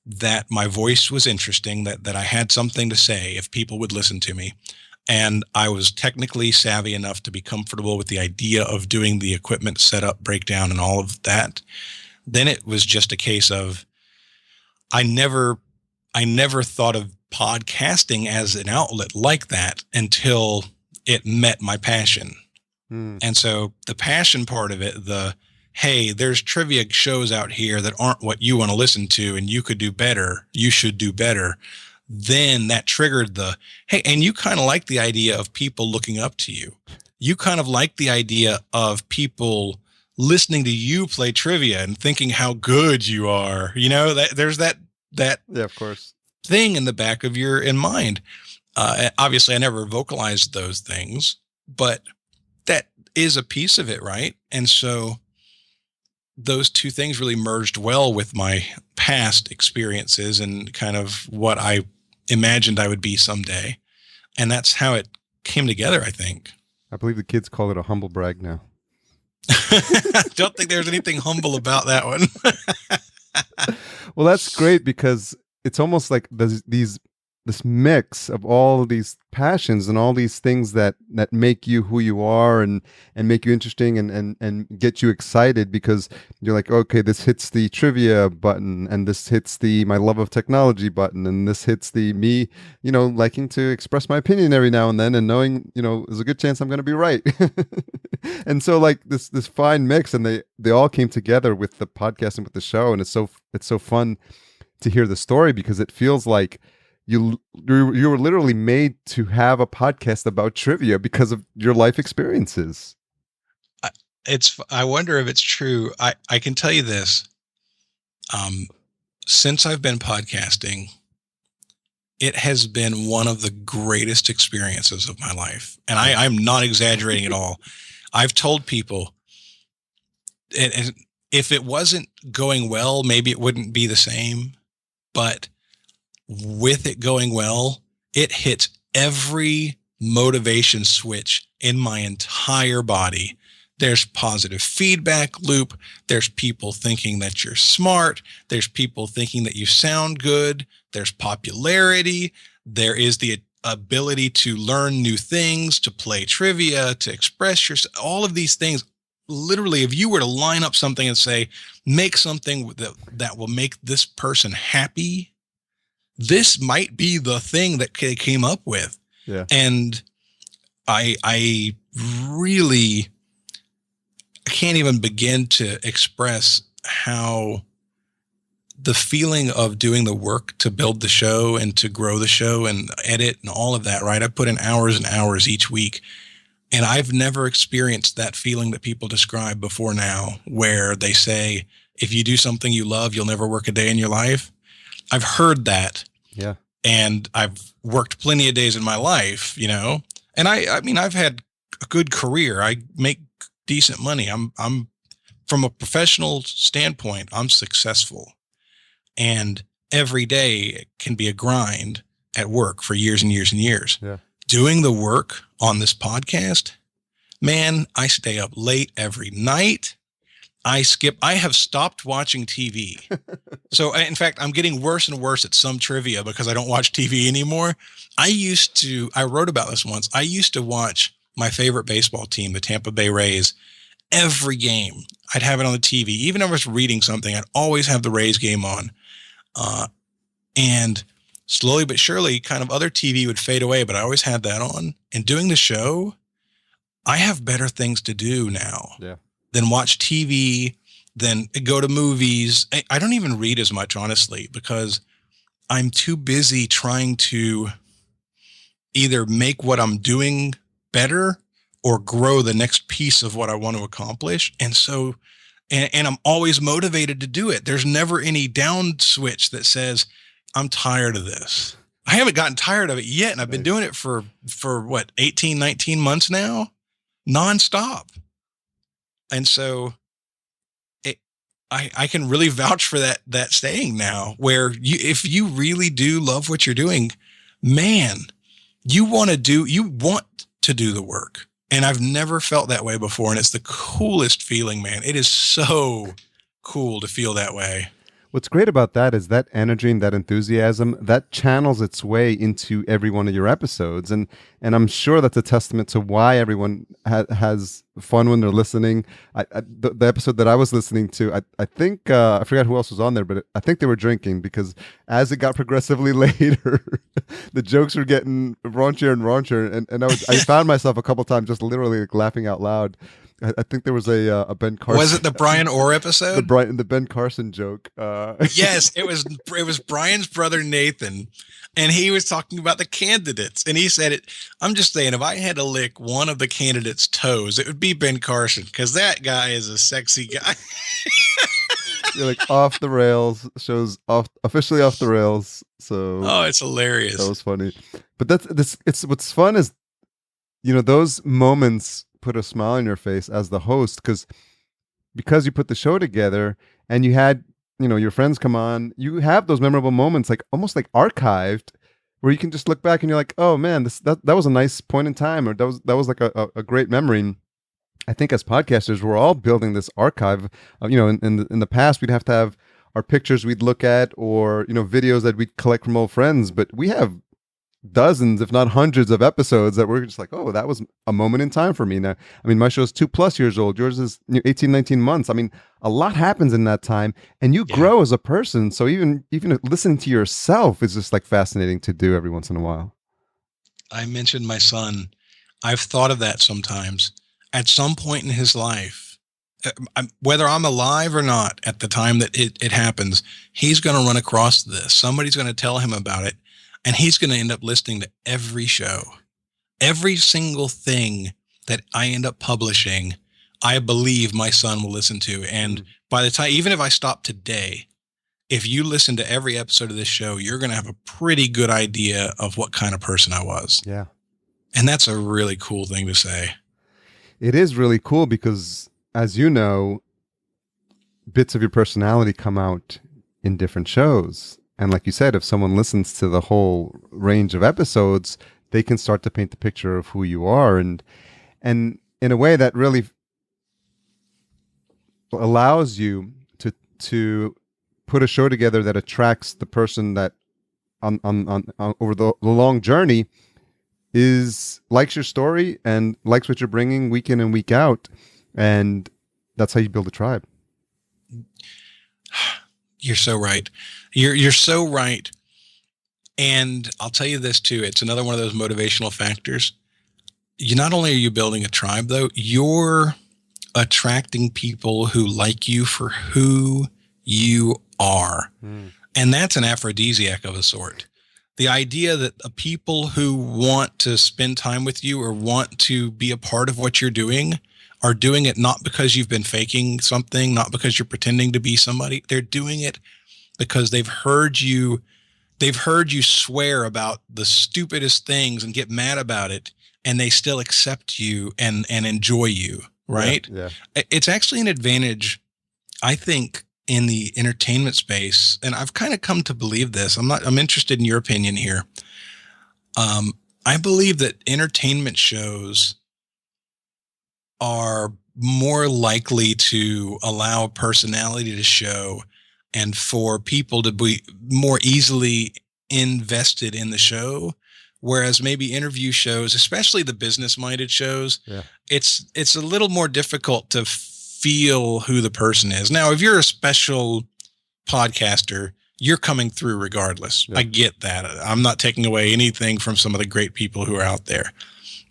that my voice was interesting, that I had something to say if people would listen to me. And I was technically savvy enough to be comfortable with the idea of doing the equipment setup, breakdown, and all of that. Then it was just a case of, I never thought of podcasting as an outlet like that until it met my passion. And so the passion part of it, hey, there's trivia shows out here that aren't what you want to listen to, and you could do better. You should do better. Then that triggered hey, and you kind of like the idea of people looking up to you. You kind of like the idea of people listening to you play trivia and thinking how good you are. There's that yeah, of course, thing in the back of your mind. Obviously, I never vocalized those things, but that is a piece of it, right? And so those two things really merged well with my past experiences and kind of what I imagined I would be someday. And that's how it came together, I think. I believe the kids call it a humble brag now. I don't think there's anything humble about that one. Well, that's great, because it's almost like this mix of all of these passions and all these things that make you who you are and make you interesting and get you excited, because you're like, okay, this hits the trivia button, and this hits the my love of technology button, and this hits the me, liking to express my opinion every now and then, and knowing, there's a good chance I'm going to be right. And so like this fine mix, and they all came together with the podcast and with the show, and it's so fun to hear the story, because it feels like you were literally made to have a podcast about trivia because of your life experiences. I wonder if it's true. I can tell you this. Since I've been podcasting, it has been one of the greatest experiences of my life. And I'm not exaggerating at all. I've told people, and if it wasn't going well, maybe it wouldn't be the same. But with it going well, it hits every motivation switch in my entire body. There's positive feedback loop. There's people thinking that you're smart. There's people thinking that you sound good. There's popularity. There is the ability to learn new things, to play trivia, to express yourself, all of these things. Literally, if you were to line up something and say, make something that will make this person happy, this might be the thing that they came up with. Yeah. And I really can't even begin to express how the feeling of doing the work to build the show and to grow the show and edit and all of that, right? I put in hours and hours each week, and I've never experienced that feeling that people describe before now, where they say, if you do something you love, you'll never work a day in your life. I've heard that. Yeah. And I've worked plenty of days in my life, and I mean, I've had a good career. I make decent money. I'm from a professional standpoint, I'm successful. And every day can be a grind at work for years and years and years. Yeah. Doing the work on this podcast, man, I stay up late every night. I have stopped watching TV. So in fact, I'm getting worse and worse at some trivia because I don't watch TV anymore. I wrote about this once. I used to watch my favorite baseball team, the Tampa Bay Rays, every game. I'd have it on the TV. Even if I was reading something, I'd always have the Rays game on. And slowly but surely, kind of other TV would fade away, but I always had that on. And doing the show, I have better things to do now than watch TV, than go to movies. I don't even read as much, honestly, because I'm too busy trying to either make what I'm doing better or grow the next piece of what I want to accomplish. And so, and I'm always motivated to do it. There's never any down switch that says, I'm tired of this. I haven't gotten tired of it yet. And I've been doing it for what, 18, 19 months now, nonstop. And so I can really vouch for that saying now, where if you really do love what you're doing, man, you want to do the work. And I've never felt that way before. And it's the coolest feeling, man. It is so cool to feel that way. what's great about that is that energy and that enthusiasm that channels its way into every one of your episodes, and I'm sure that's a testament to why everyone has fun when they're listening. The episode that I was listening to, I think I forgot who else was on there, but I think they were drinking, because as it got progressively later, the jokes were getting raunchier and raunchier, and I found myself a couple times just literally like laughing out loud. I think there was a Ben Carson. Was it the Brian Orr episode? The Ben Carson joke. Yes, it was Brian's brother Nathan, and he was talking about the candidates, and he said it. I'm just saying, if I had to lick one of the candidates' toes, it would be Ben Carson, because that guy is a sexy guy. You're like off the rails. Shows officially off the rails. So it's hilarious. That was funny. But it's what's fun is, those moments put a smile on your face as the host, because you put the show together and you had your friends come on, you have those memorable moments, like almost like archived, where you can just look back and you're like, oh man, that was a nice point in time, or that was like a great memory. And I think as podcasters, we're all building this archive. In the past, we'd have to have our pictures we'd look at, or videos that we'd collect from old friends, but we have dozens, if not hundreds, of episodes that we're just like, oh, that was a moment in time for me. Now, I mean, my show's 2+ years old. Yours is 18, 19 months. I mean, a lot happens in that time, and you grow as a person. So even listening to yourself is just like fascinating to do every once in a while. I mentioned my son. I've thought of that sometimes. At some point in his life, whether I'm alive or not at the time that it happens, he's going to run across this. Somebody's going to tell him about it. And he's going to end up listening to every show. Every single thing that I end up publishing, I believe my son will listen to. And by the time, even if I stop today, if you listen to every episode of this show, you're going to have a pretty good idea of what kind of person I was. Yeah. And that's a really cool thing to say. It is really cool because, as you know, bits of your personality come out in different shows. And like you said, if someone listens to the whole range of episodes, they can start to paint the picture of who you are. And in a way that really allows you to put a show together that attracts the person that on over the long journey likes your story and likes what you're bringing week in and week out. And that's how you build a tribe. You're so right. You're so right. And I'll tell you this too. It's another one of those motivational factors. Not only are you building a tribe, though, you're attracting people who like you for who you are. And that's an aphrodisiac of a sort. The idea that people who want to spend time with you or want to be a part of what you're doing are doing it not because you've been faking something, not because you're pretending to be somebody. They're doing it because they've heard you swear about the stupidest things and get mad about it, and they still accept you and enjoy you, right? Yeah. It's actually an advantage, I think, in the entertainment space, and I've kind of come to believe this. I'm interested in your opinion here. I believe that entertainment shows are more likely to allow personality to show and for people to be more easily invested in the show. Whereas maybe interview shows, especially the business-minded shows, it's a little more difficult to feel who the person is. Now, if you're a special podcaster, you're coming through regardless. I get that. I'm not taking away anything from some of the great people who are out there.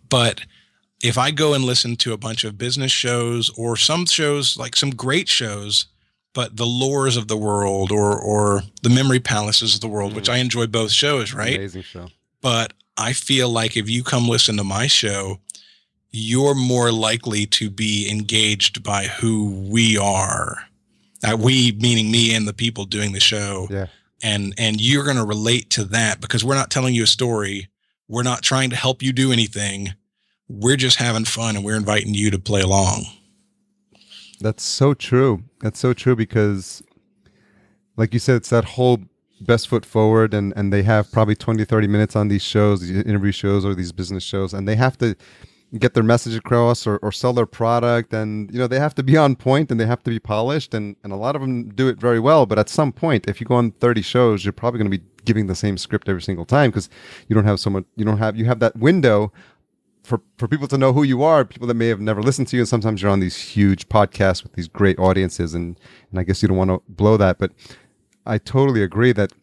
But if I go and listen to a bunch of business shows or some shows, like some great shows, but the Lores of the world or the Memory Palaces of the world, which I enjoy both shows, right? Amazing show. But I feel like if you come listen to my show, you're more likely to be engaged by who we are. We meaning me and the people doing the show. Yeah. And you're going to relate to that because we're not telling you a story. We're not trying to help you do anything. We're just having fun and we're inviting you to play along. That's so true. That's so true because, like you said, it's that whole best foot forward, and they have probably 20, 30 minutes on these shows, these interview shows or these business shows, and they have to get their message across or sell their product, and they have to be on point and they have to be polished, and a lot of them do it very well. But at some point, if you go on 30 shows, you're probably going to be giving the same script every single time, because you don't have someone, you have that window for people to know who you are, people that may have never listened to you. And sometimes you're on these huge podcasts with these great audiences, and I guess you don't want to blow that. But I totally agree that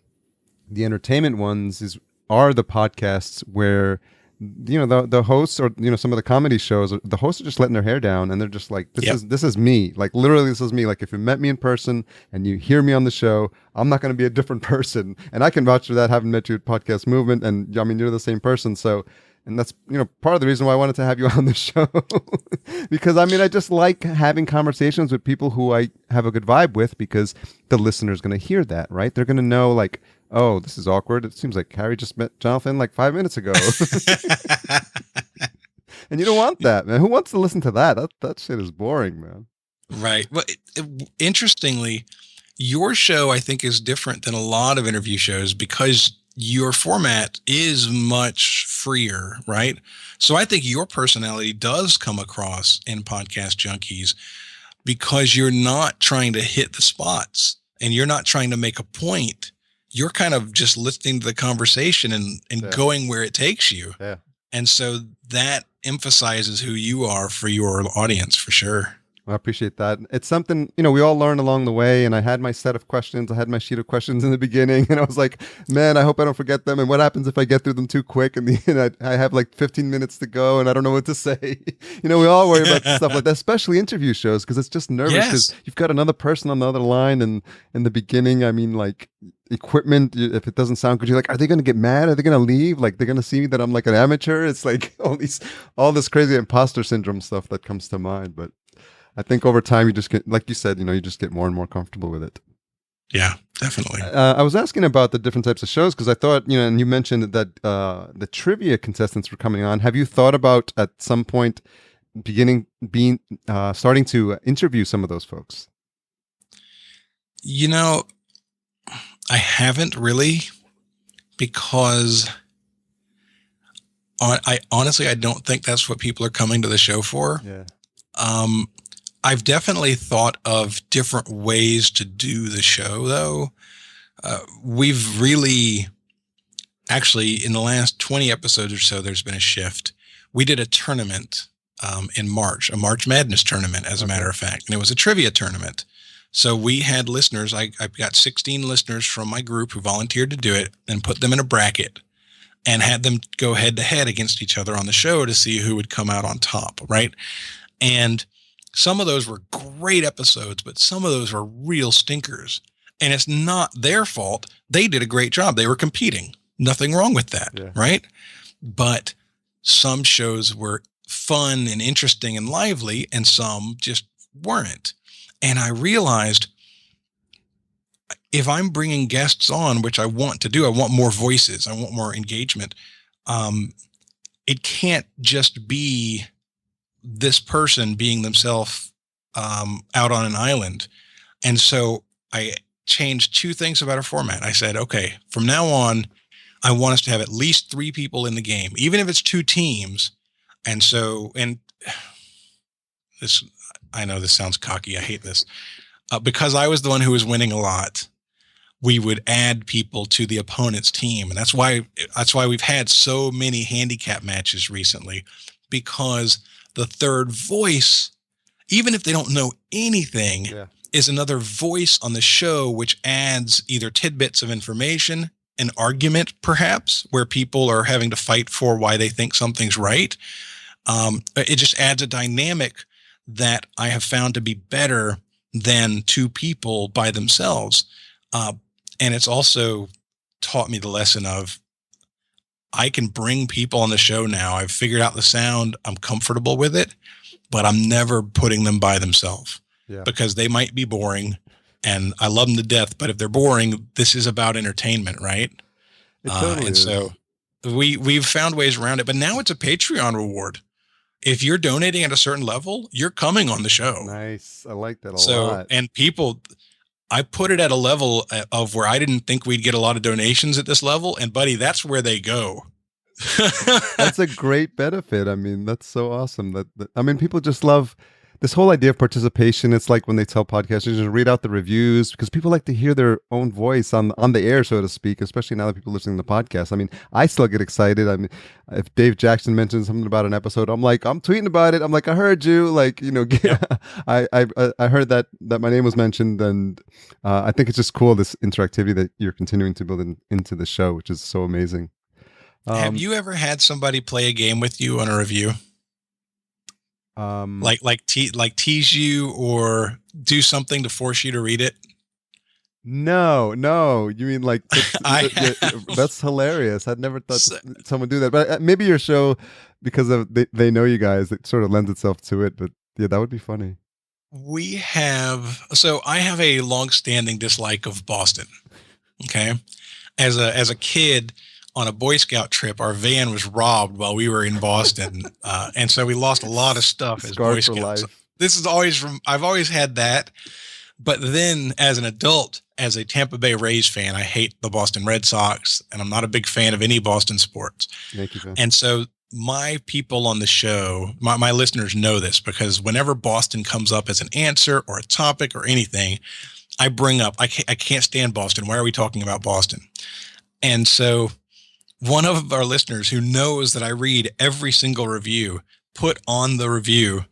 the entertainment ones are the podcasts where the hosts, or some of the comedy shows, the hosts are just letting their hair down, and they're just like, this is me, like literally this is me. Like if you met me in person and you hear me on the show, I'm not going to be a different person, and I can vouch for that, having met you at Podcast Movement, and I mean, you're the same person. So, and that's part of the reason why I wanted to have you on the show because I mean, I just like having conversations with people who I have a good vibe with, because the listener's going to hear that, right? They're going to know, like, oh, this is awkward. It seems like Carrie just met Jonathan like 5 minutes ago. And you don't want that, man. Who wants to listen to that? That shit is boring, man. Right. Well, interestingly, your show, I think, is different than a lot of interview shows because your format is much freer, right? So I think your personality does come across in Podcast Junkies because you're not trying to hit the spots and you're not trying to make a point. You're kind of just listening to the conversation and going where it takes you. Yeah. And so that emphasizes who you are for your audience, for sure. I appreciate that. It's something, we all learn along the way. And I had my set of questions. I had my sheet of questions in the beginning. And I was like, man, I hope I don't forget them. And what happens if I get through them too quick? And I have like 15 minutes to go and I don't know what to say. We all worry about stuff like that, especially interview shows, because it's just nervous because you've got another person on the other line. And in the beginning, I mean, like, equipment, if it doesn't sound good, you're like, are they going to get mad? Are they going to leave? Like, they're going to see me that I'm like an amateur? It's like all this crazy imposter syndrome stuff that comes to mind. But I think over time, you just get, like you said, you just get more and more comfortable with it. Yeah, definitely. I was asking about the different types of shows because I thought, and you mentioned that the trivia contestants were coming on. Have you thought about at some point starting to interview some of those folks? I haven't really, because I honestly don't think that's what people are coming to the show for. Yeah. I've definitely thought of different ways to do the show, though. We've really, actually, in the last 20 episodes or so, there's been a shift. We did a tournament in March, a March Madness tournament, as a matter of fact, and it was a trivia tournament. So we had listeners. I've got 16 listeners from my group who volunteered to do it and put them in a bracket and had them go head to head against each other on the show to see who would come out on top, right? And some of those were great episodes, but some of those were real stinkers. And it's not their fault. They did a great job. They were competing. Nothing wrong with that, right? But some shows were fun and interesting and lively, and some just weren't. And I realized if I'm bringing guests on, which I want to do, I want more voices, I want more engagement. It can't just be this person being themselves out on an island. And so I changed two things about our format. I said, okay, from now on, I want us to have at least 3 people in the game, even if it's 2 teams. And so, and this, I know this sounds cocky. I hate this. Because I was the one who was winning a lot, we would add people to the opponent's team. And that's why we've had so many handicap matches recently, because the third voice, even if they don't know anything, is another voice on the show, which adds either tidbits of information, an argument perhaps, where people are having to fight for why they think something's right. It just adds a dynamic that I have found to be better than 2 people by themselves. And it's also taught me the lesson of, I can bring people on the show now. I've figured out the sound. I'm comfortable with it, but I'm never putting them by themselves because they might be boring and I love them to death. But if they're boring, this is about entertainment, right? It totally is. So we've found ways around it, but now it's a Patreon reward. If you're donating at a certain level, you're coming on the show. Nice. I like that a lot. And people, I put it at a level of where I didn't think we'd get a lot of donations at this level. And buddy, that's where they go. That's a great benefit. I mean, that's so awesome. I mean, people just love this whole idea of participation. It's like when they tell podcasters to read out the reviews because people like to hear their own voice on the air, so to speak. Especially now that people are listening to the podcast. I mean, I still get excited. I mean, if Dave Jackson mentions something about an episode, I'm like, I'm tweeting about it. I'm like, I heard you. Like, Yep. I heard that my name was mentioned, and I think it's just cool this interactivity that you're continuing to build into the show, which is so amazing. Have you ever had somebody play a game with you on a review? Like tease you or do something to force you to read it? No. You mean like that's hilarious. I'd never thought someone do that. But maybe your show, because of they know you guys, it sort of lends itself to it. But yeah, that would be funny. I have a long-standing dislike of Boston. Okay, as a kid on a Boy Scout trip, our van was robbed while we were in Boston, and so we lost a lot of stuff as Boy Scouts. This is I've always had that, but then as an adult, as a Tampa Bay Rays fan, I hate the Boston Red Sox, and I'm not a big fan of any Boston sports. Yankee fan. And so my people on the show, my listeners know this because whenever Boston comes up as an answer or a topic or anything, I bring up, I can't stand Boston. Why are we talking about Boston? And so one of our listeners who knows that I read every single review put on the review,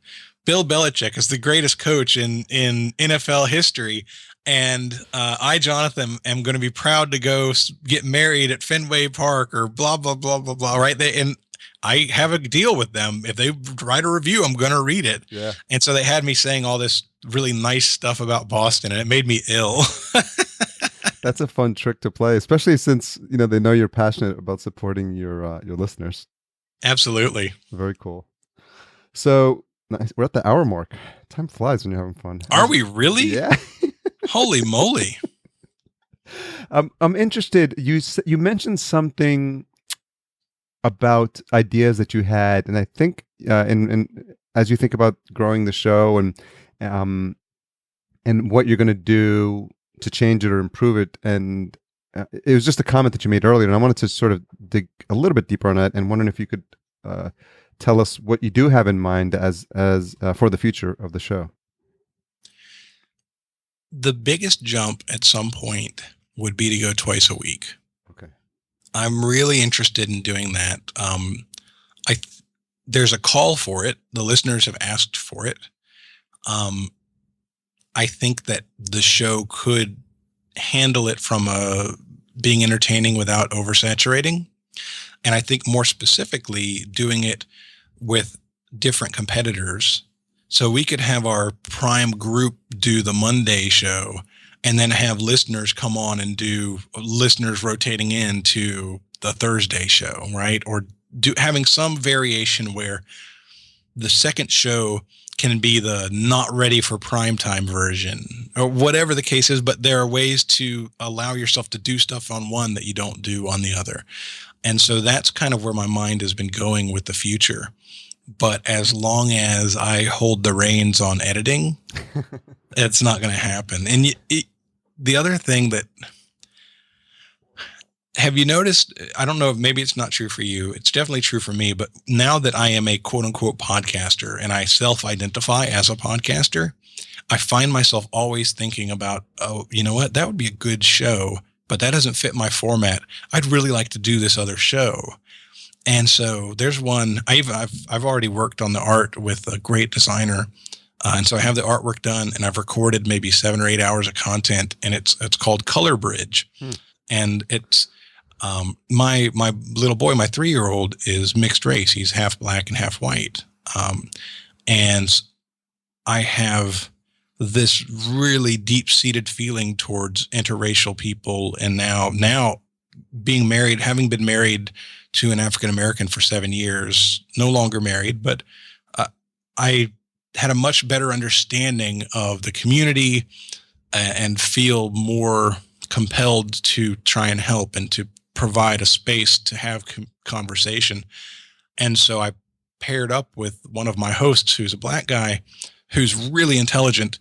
Bill Belichick is the greatest coach in NFL history. And I, Jonathan, am going to be proud to go get married at Fenway Park or blah, blah, blah, blah, blah. Right there. And I have a deal with them. If they write a review, I'm going to read it. Yeah. And so they had me saying all this really nice stuff about Boston, and it made me ill. That's a fun trick to play, especially since they know you're passionate about supporting your listeners. Absolutely. Very cool. So we're at the hour mark. Time flies when you're having fun. Are we really? Yeah. Holy moly. I'm interested. You mentioned something about ideas that you had, and I think and as you think about growing the show and what you're going to do to change it or improve it, and it was just a comment that you made earlier, and I wanted to sort of dig a little bit deeper on that, and wondering if you could tell us what you do have in mind as for the future of the show. The biggest jump at some point would be to go twice a week. Okay. I'm really interested in doing that. There's a call for it. The listeners have asked for it. I think that the show could handle it from being entertaining without oversaturating. And I think more specifically doing it with different competitors. So we could have our prime group do the Monday show and then have listeners come on and do listeners rotating into the Thursday show, right? Or having some variation where the second show can be the not ready for primetime version or whatever the case is, but there are ways to allow yourself to do stuff on one that you don't do on the other. And so that's kind of where my mind has been going with the future. But as long as I hold the reins on editing, it's not going to happen. And the other thing that, have you noticed, I don't know if maybe it's not true for you. It's definitely true for me. But now that I am a quote unquote podcaster and I self-identify as a podcaster, I find myself always thinking about, oh, you know what? That would be a good show, but that doesn't fit my format. I'd really like to do this other show. And so there's one, I've already worked on the art with a great designer. And so I have the artwork done and I've recorded maybe 7 or 8 hours of content, and it's called Color Bridge. And it's, my little boy, my 3-year-old, is mixed race. He's half black and half white. And I have this really deep-seated feeling towards interracial people. And now being married, having been married to an African-American for 7 years, no longer married, but I had a much better understanding of the community and feel more compelled to try and help and to provide a space to have conversation. And so I paired up with one of my hosts who's a black guy who's really intelligent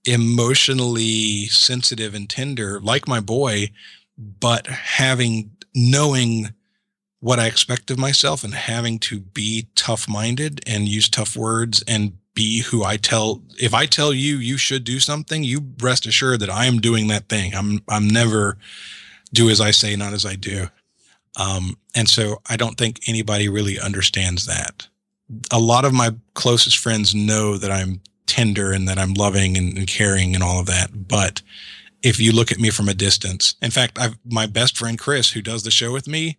emotionally sensitive and tender, like my boy, but knowing what I expect of myself and having to be tough-minded and use tough words and be who if I tell you, you should do something, you rest assured that I am doing that thing. I'm never do as I say, not as I do. And so I don't think anybody really understands that. A lot of my closest friends know that I'm tender and that I'm loving and caring and all of that. But if you look at me from a distance, in fact, my best friend, Chris, who does the show with me,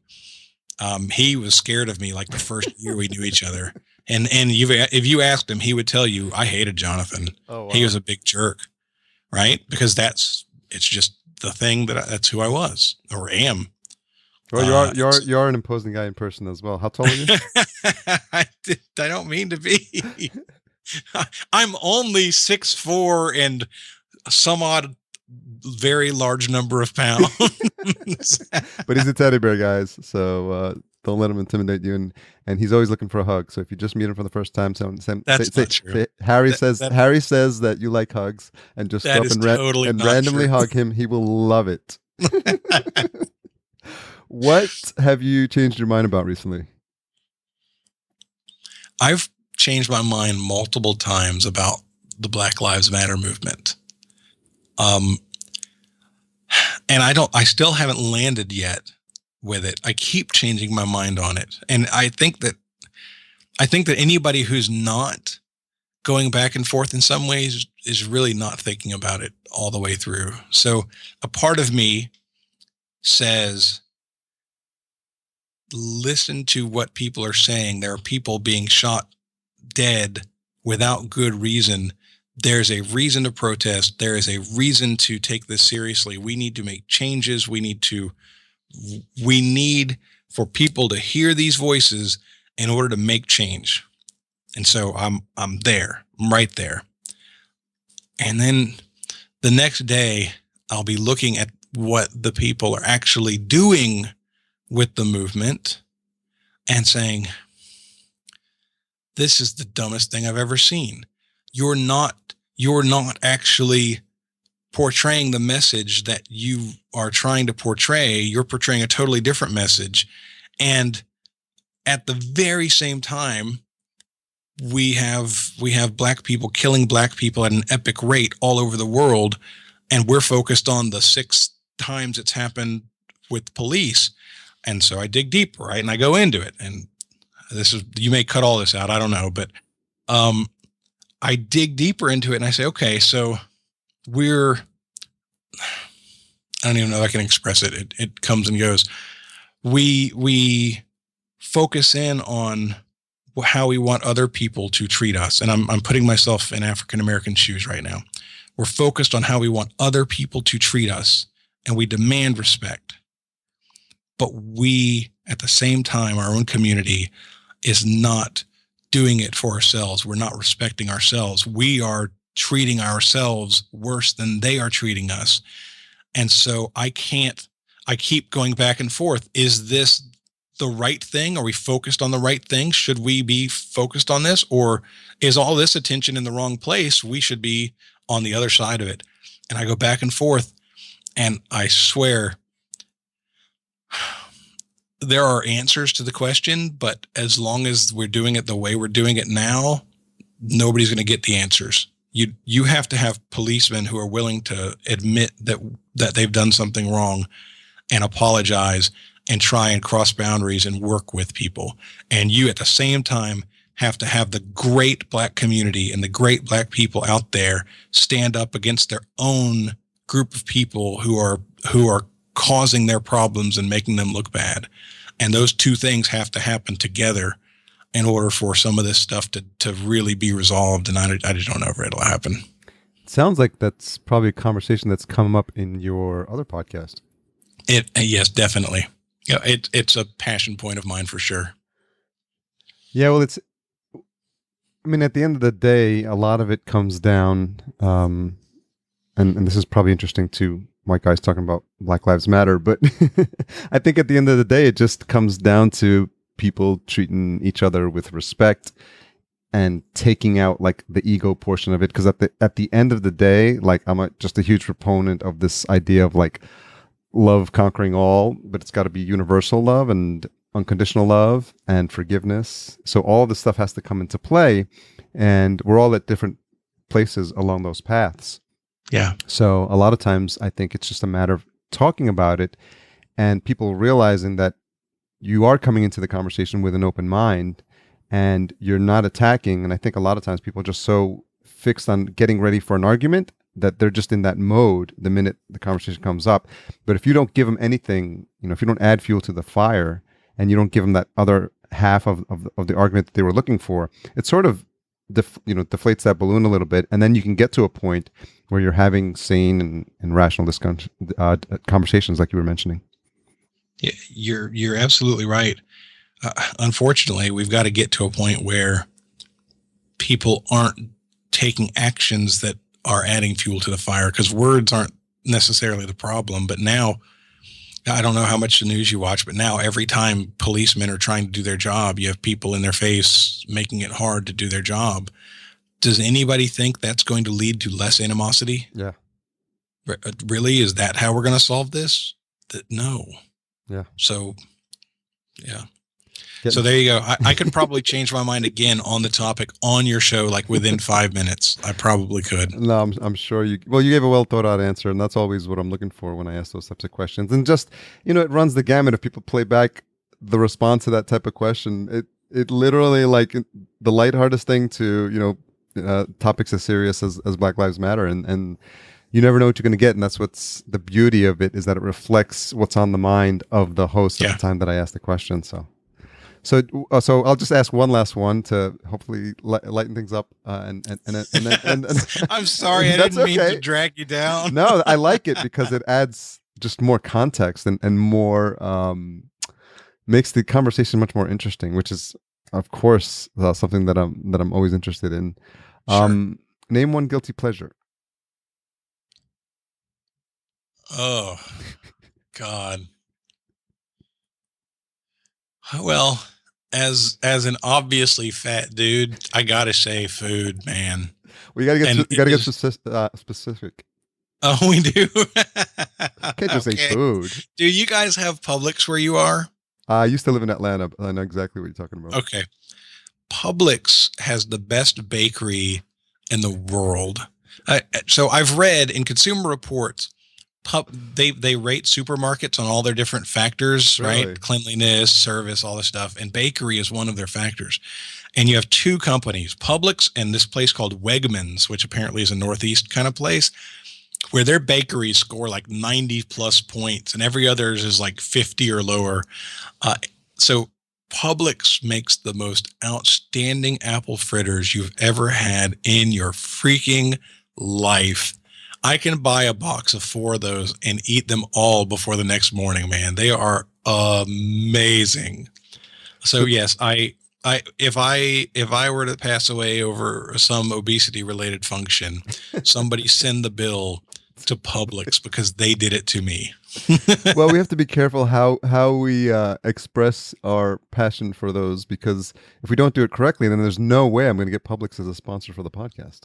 he was scared of me like the first year we knew each other. And if you asked him, he would tell you, I hated Jonathan. Oh, wow. He was a big jerk, right? Because it's just the thing that's who I was or am. Well, you are an imposing guy in person as well. How tall are you? I don't mean to be. I'm only 6'4" and some odd, very large number of pounds. But he's a teddy bear, guys. So don't let him intimidate you. And he's always looking for a hug. So if you just meet him for the first time, that's not true. Harry says that you like hugs, and just stop and randomly hug him. He will love it. What have you changed your mind about recently? I've changed my mind multiple times about the Black Lives Matter movement. And I still haven't landed yet with it. I keep changing my mind on it. And I think that anybody who's not going back and forth in some ways is really not thinking about it all the way through. So a part of me says, listen to what people are saying. There are people being shot dead without good reason. There's a reason to protest. There is a reason to take this seriously. We need to make changes. We need for people to hear these voices in order to make change. And so I'm there. I'm right there. And then the next day, I'll be looking at what the people are actually doing with the movement and saying, this is the dumbest thing I've ever seen. You're not actually portraying the message that you are trying to portray. You're portraying a totally different message. And at the very same time, we have black people killing black people at an epic rate all over the world. And we're focused on the 6 times it's happened with police. And so I dig deeper, right? And I go into it. And you may cut all this out, I don't know, but I dig deeper into it and I say, okay, so I don't even know if I can express it. It comes and goes. We focus in on how we want other people to treat us. And I'm putting myself in African-American shoes right now. We're focused on how we want other people to treat us, and we demand respect. But we, at the same time, our own community is not doing it for ourselves. We're not respecting ourselves. We are treating ourselves worse than they are treating us. And so I keep going back and forth. Is this the right thing? Are we focused on the right thing? Should we be focused on this? Or is all this attention in the wrong place? We should be on the other side of it. And I go back and forth, and I swear there are answers to the question, but as long as we're doing it the way we're doing it now, nobody's going to get the answers. You have to have policemen who are willing to admit that they've done something wrong and apologize and try and cross boundaries and work with people. And you at the same time have to have the great black community and the great black people out there stand up against their own group of people who are causing their problems and making them look bad. And those two things have to happen together in order for some of this stuff to really be resolved. And I just don't know if it'll happen. It sounds like that's probably a conversation that's come up in your other podcast. Yes, definitely. Yeah, it's a passion point of mine for sure. Yeah, well, at the end of the day, a lot of it comes down, and this is probably interesting to white guys talking about Black Lives Matter, but I think at the end of the day, it just comes down to people treating each other with respect. and taking out like the ego portion of it. Because at the end of the day, like just a huge proponent of this idea of like love conquering all, but it's got to be universal love and unconditional love and forgiveness. So all this stuff has to come into play, and we're all at different places along those paths. Yeah. So a lot of times I think it's just a matter of talking about it and people realizing that you are coming into the conversation with an open mind and you're not attacking. And I think a lot of times people are just so fixed on getting ready for an argument that they're just in that mode the minute the conversation comes up. But if you don't give them anything, if you don't add fuel to the fire and you don't give them that other half of the argument that they were looking for, it sort of deflates that balloon a little bit, and then you can get to a point where you're having sane and rational conversations, like you were mentioning. Yeah, you're absolutely right. Unfortunately, we've got to get to a point where people aren't taking actions that are adding fuel to the fire, because words aren't necessarily the problem. But now, I don't know how much the news you watch, but now every time policemen are trying to do their job, you have people in their face making it hard to do their job. Does anybody think that's going to lead to less animosity? Yeah. Really? Is that how we're going to solve this? No. Yeah. So, yeah. So there you go. I could probably change my mind again on the topic on your show, like within 5 minutes. I probably could. No, I'm sure you gave a well thought out answer, and that's always what I'm looking for when I ask those types of questions. And just, it runs the gamut. If people play back the response to that type of question, it literally, like, the lighthearted thing to, topics as serious as Black Lives Matter. And you never know what you're going to get. And that's what's the beauty of it, is that it reflects what's on the mind of the host at the time that I ask the question. So I'll just ask one last one to hopefully lighten things up. And I'm sorry, I didn't mean to drag you down. No, I like it because it adds just more context and more makes the conversation much more interesting, which is, of course, something that I'm always interested in. Sure. Name one guilty pleasure. Oh, God. Well, as an obviously fat dude, I gotta say food, man. Well, you gotta get specific. Oh, we do. Can't just say food. Do you guys have Publix where you are? I used to live in Atlanta, but I know exactly what you're talking about. Okay. Publix has the best bakery in the world. So I've read in Consumer Reports, they rate supermarkets on all their different factors, Really? right? Cleanliness, service, all this stuff. And bakery is one of their factors. And you have two companies, Publix and this place called Wegmans, which apparently is a Northeast kind of place, where their bakeries score like 90 plus points and every others is like 50 or lower. So Publix makes the most outstanding apple fritters you've ever had in your freaking life. I can buy a box of 4 of those and eat them all before the next morning, man. They are amazing. So yes, if I were to pass away over some obesity related function, somebody send the bill to Publix because they did it to me. Well, we have to be careful how we express our passion for those, because if we don't do it correctly, then there's no way I'm going to get Publix as a sponsor for the podcast.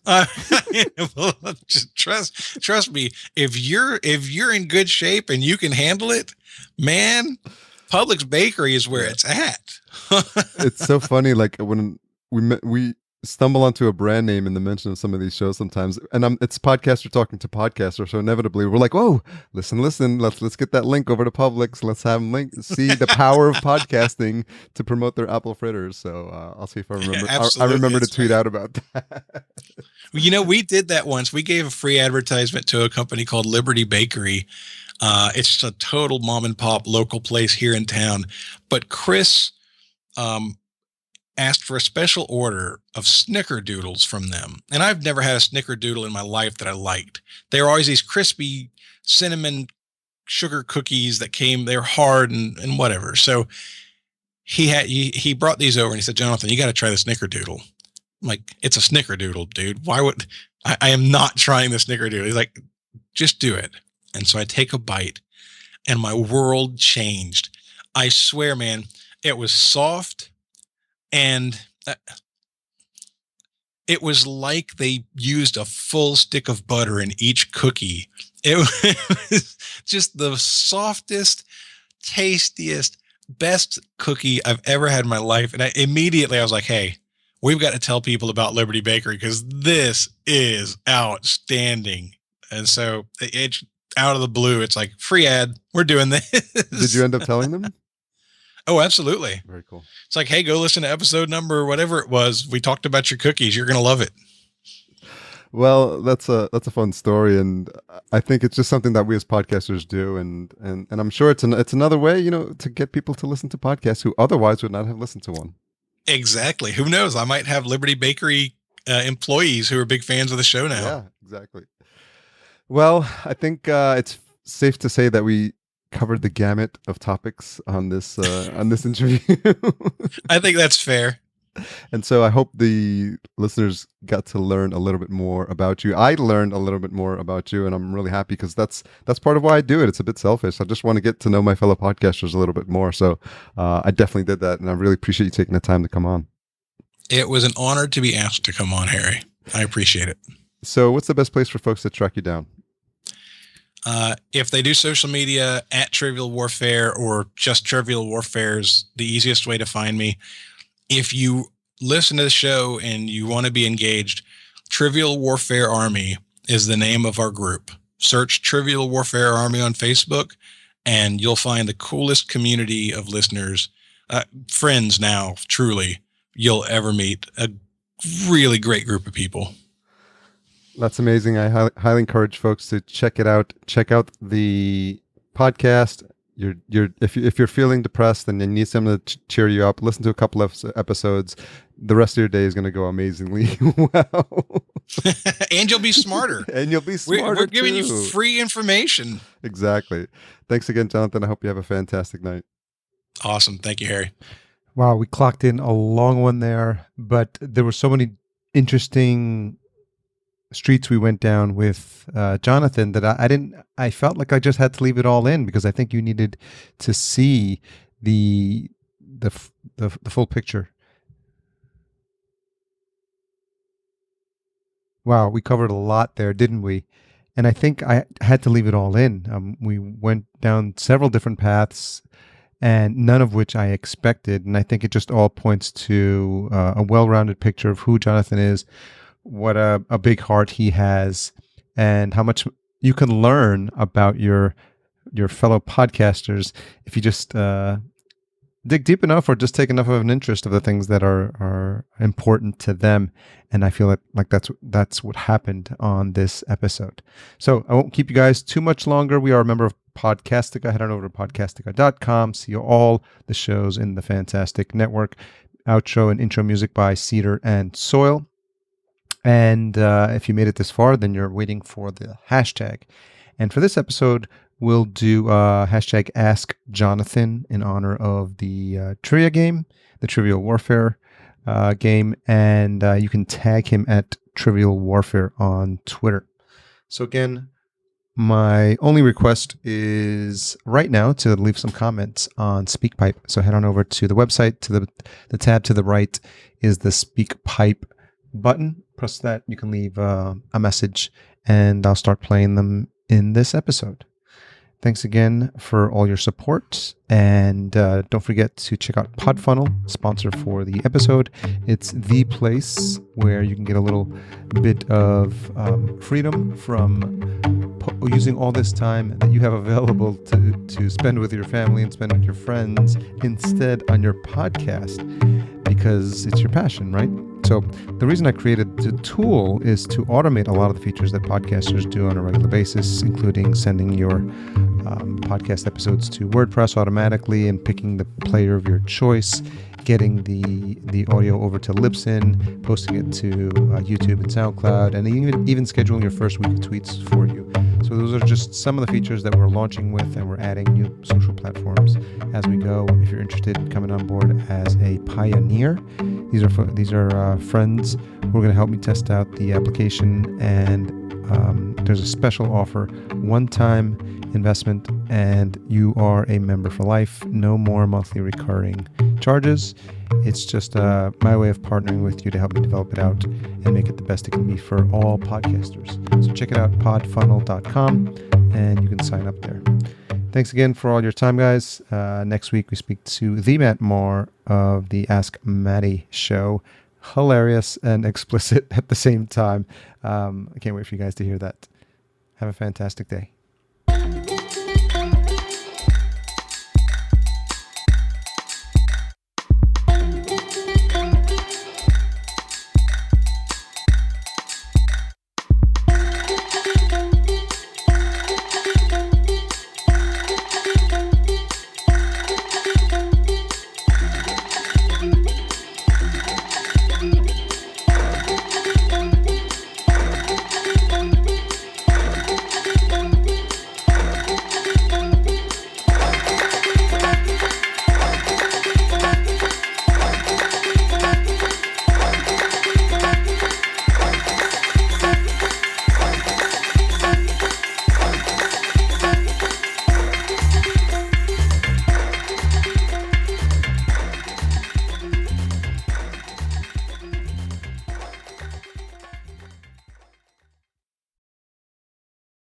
Well, just trust me. If you're in good shape and you can handle it, man, Publix Bakery is where it's at. It's so funny. Like when we stumble onto a brand name in the mention of some of these shows sometimes, and it's podcaster talking to podcaster, so inevitably we're like, whoa, listen, let's get that link over to Publix, let's have them see the power of podcasting to promote their apple fritters. So I'll see if I remember. I remember to tweet out about that. We did that once. We gave a free advertisement to a company called Liberty Bakery. It's just a total mom and pop local place here in town, but Chris asked for a special order of snickerdoodles from them. And I've never had a snickerdoodle in my life that I liked. They were always these crispy cinnamon sugar cookies that they're hard and whatever. So he brought these over and he said, Jonathan, you got to try the snickerdoodle. I'm like, it's a snickerdoodle, dude. Why would I am not trying the snickerdoodle. He's like, just do it. And so I take a bite and my world changed. I swear, man, it was soft. And It was like they used a full stick of butter in each cookie. It was just the softest, tastiest, best cookie I've ever had in my life. And I was like, hey, we've got to tell people about Liberty Bakery because this is outstanding. And so it's out of the blue. It's like, free ad. We're doing this. Did you end up telling them? Oh, absolutely. Very cool. It's like, hey, go listen to episode number, whatever it was. We talked about your cookies. You're going to love it. Well, that's a fun story, and I think it's just something that we as podcasters do, and I'm sure it's another way, to get people to listen to podcasts who otherwise would not have listened to one. Exactly. Who knows? I might have Liberty Bakery employees who are big fans of the show now. Yeah, exactly. Well, I think it's safe to say that we covered the gamut of topics on this interview. I think that's fair. And so I hope the listeners got to learn a little bit more about you. I learned a little bit more about you, and I'm really happy because that's part of why I do it. It's a bit selfish. I just want to get to know my fellow podcasters a little bit more. So I definitely did that, and I really appreciate you taking the time to come on. It was an honor to be asked to come on, Harry. I appreciate it. So what's the best place for folks to track you down? If they do social media, at Trivial Warfare or just Trivial Warfare is the easiest way to find me. If you listen to the show and you want to be engaged, Trivial Warfare Army is the name of our group. Search Trivial Warfare Army on Facebook, and you'll find the coolest community of listeners, friends now, truly, you'll ever meet. A really great group of people. That's amazing. I highly encourage folks to check it out. Check out the podcast. If you're feeling depressed and you need someone to cheer you up, listen to a couple of episodes. The rest of your day is going to go amazingly well. And you'll be smarter. We're giving you free information. Exactly. Thanks again, Jonathan. I hope you have a fantastic night. Awesome. Thank you, Harry. Wow, we clocked in a long one there, but there were so many interesting streets we went down with Jonathan that I felt like I just had to leave it all in because I think you needed to see the full picture. Wow, we covered a lot there, didn't we? And I think I had to leave it all in. We went down several different paths, and none of which I expected. And I think it just all points to a well-rounded picture of who Jonathan is, what a big heart he has, and how much you can learn about your fellow podcasters if you just dig deep enough or just take enough of an interest of the things that are important to them. And I feel like that's what happened on this episode. So I won't keep you guys too much longer. We are a member of Podcastica. Head on over to podcastica.com. See all the shows in the Fantastic Network. Outro and intro music by Cedar and Soil. And if you made it this far, then you're waiting for the hashtag. And for this episode, we'll do hashtag Ask Jonathan in honor of the trivia game, the Trivial Warfare game. And you can tag him at Trivial Warfare on Twitter. So again, my only request is right now to leave some comments on SpeakPipe. So head on over to the website. To the tab to the right is the SpeakPipe button. Press that, you can leave a message, and I'll start playing them in this episode. Thanks again for all your support, and don't forget to check out Podfunnel, sponsor for the episode. It's the place where you can get a little bit of freedom from using all this time that you have available to spend with your family and spend with your friends instead on your podcast, because it's your passion, right? So the reason I created the tool is to automate a lot of the features that podcasters do on a regular basis, including sending your podcast episodes to WordPress automatically and picking the player of your choice, getting the audio over to Libsyn, posting it to YouTube and SoundCloud, and even scheduling your first week of tweets for you. So those are just some of the features that we're launching with, and we're adding new social platforms as we go. If you're interested in coming on board as a pioneer, these are friends who are going to help me test out the application, and there's a special offer, one-time investment, and you are a member for life. No more monthly recurring charges. It's just my way of partnering with you to help me develop it out and make it the best it can be for all podcasters. So check it out, podfunnel.com, and you can sign up there. Thanks again for all your time, guys. Next week, we speak to the Matt Moore of the Ask Maddie show. Hilarious and explicit at the same time. I can't wait for you guys to hear that. Have a fantastic day.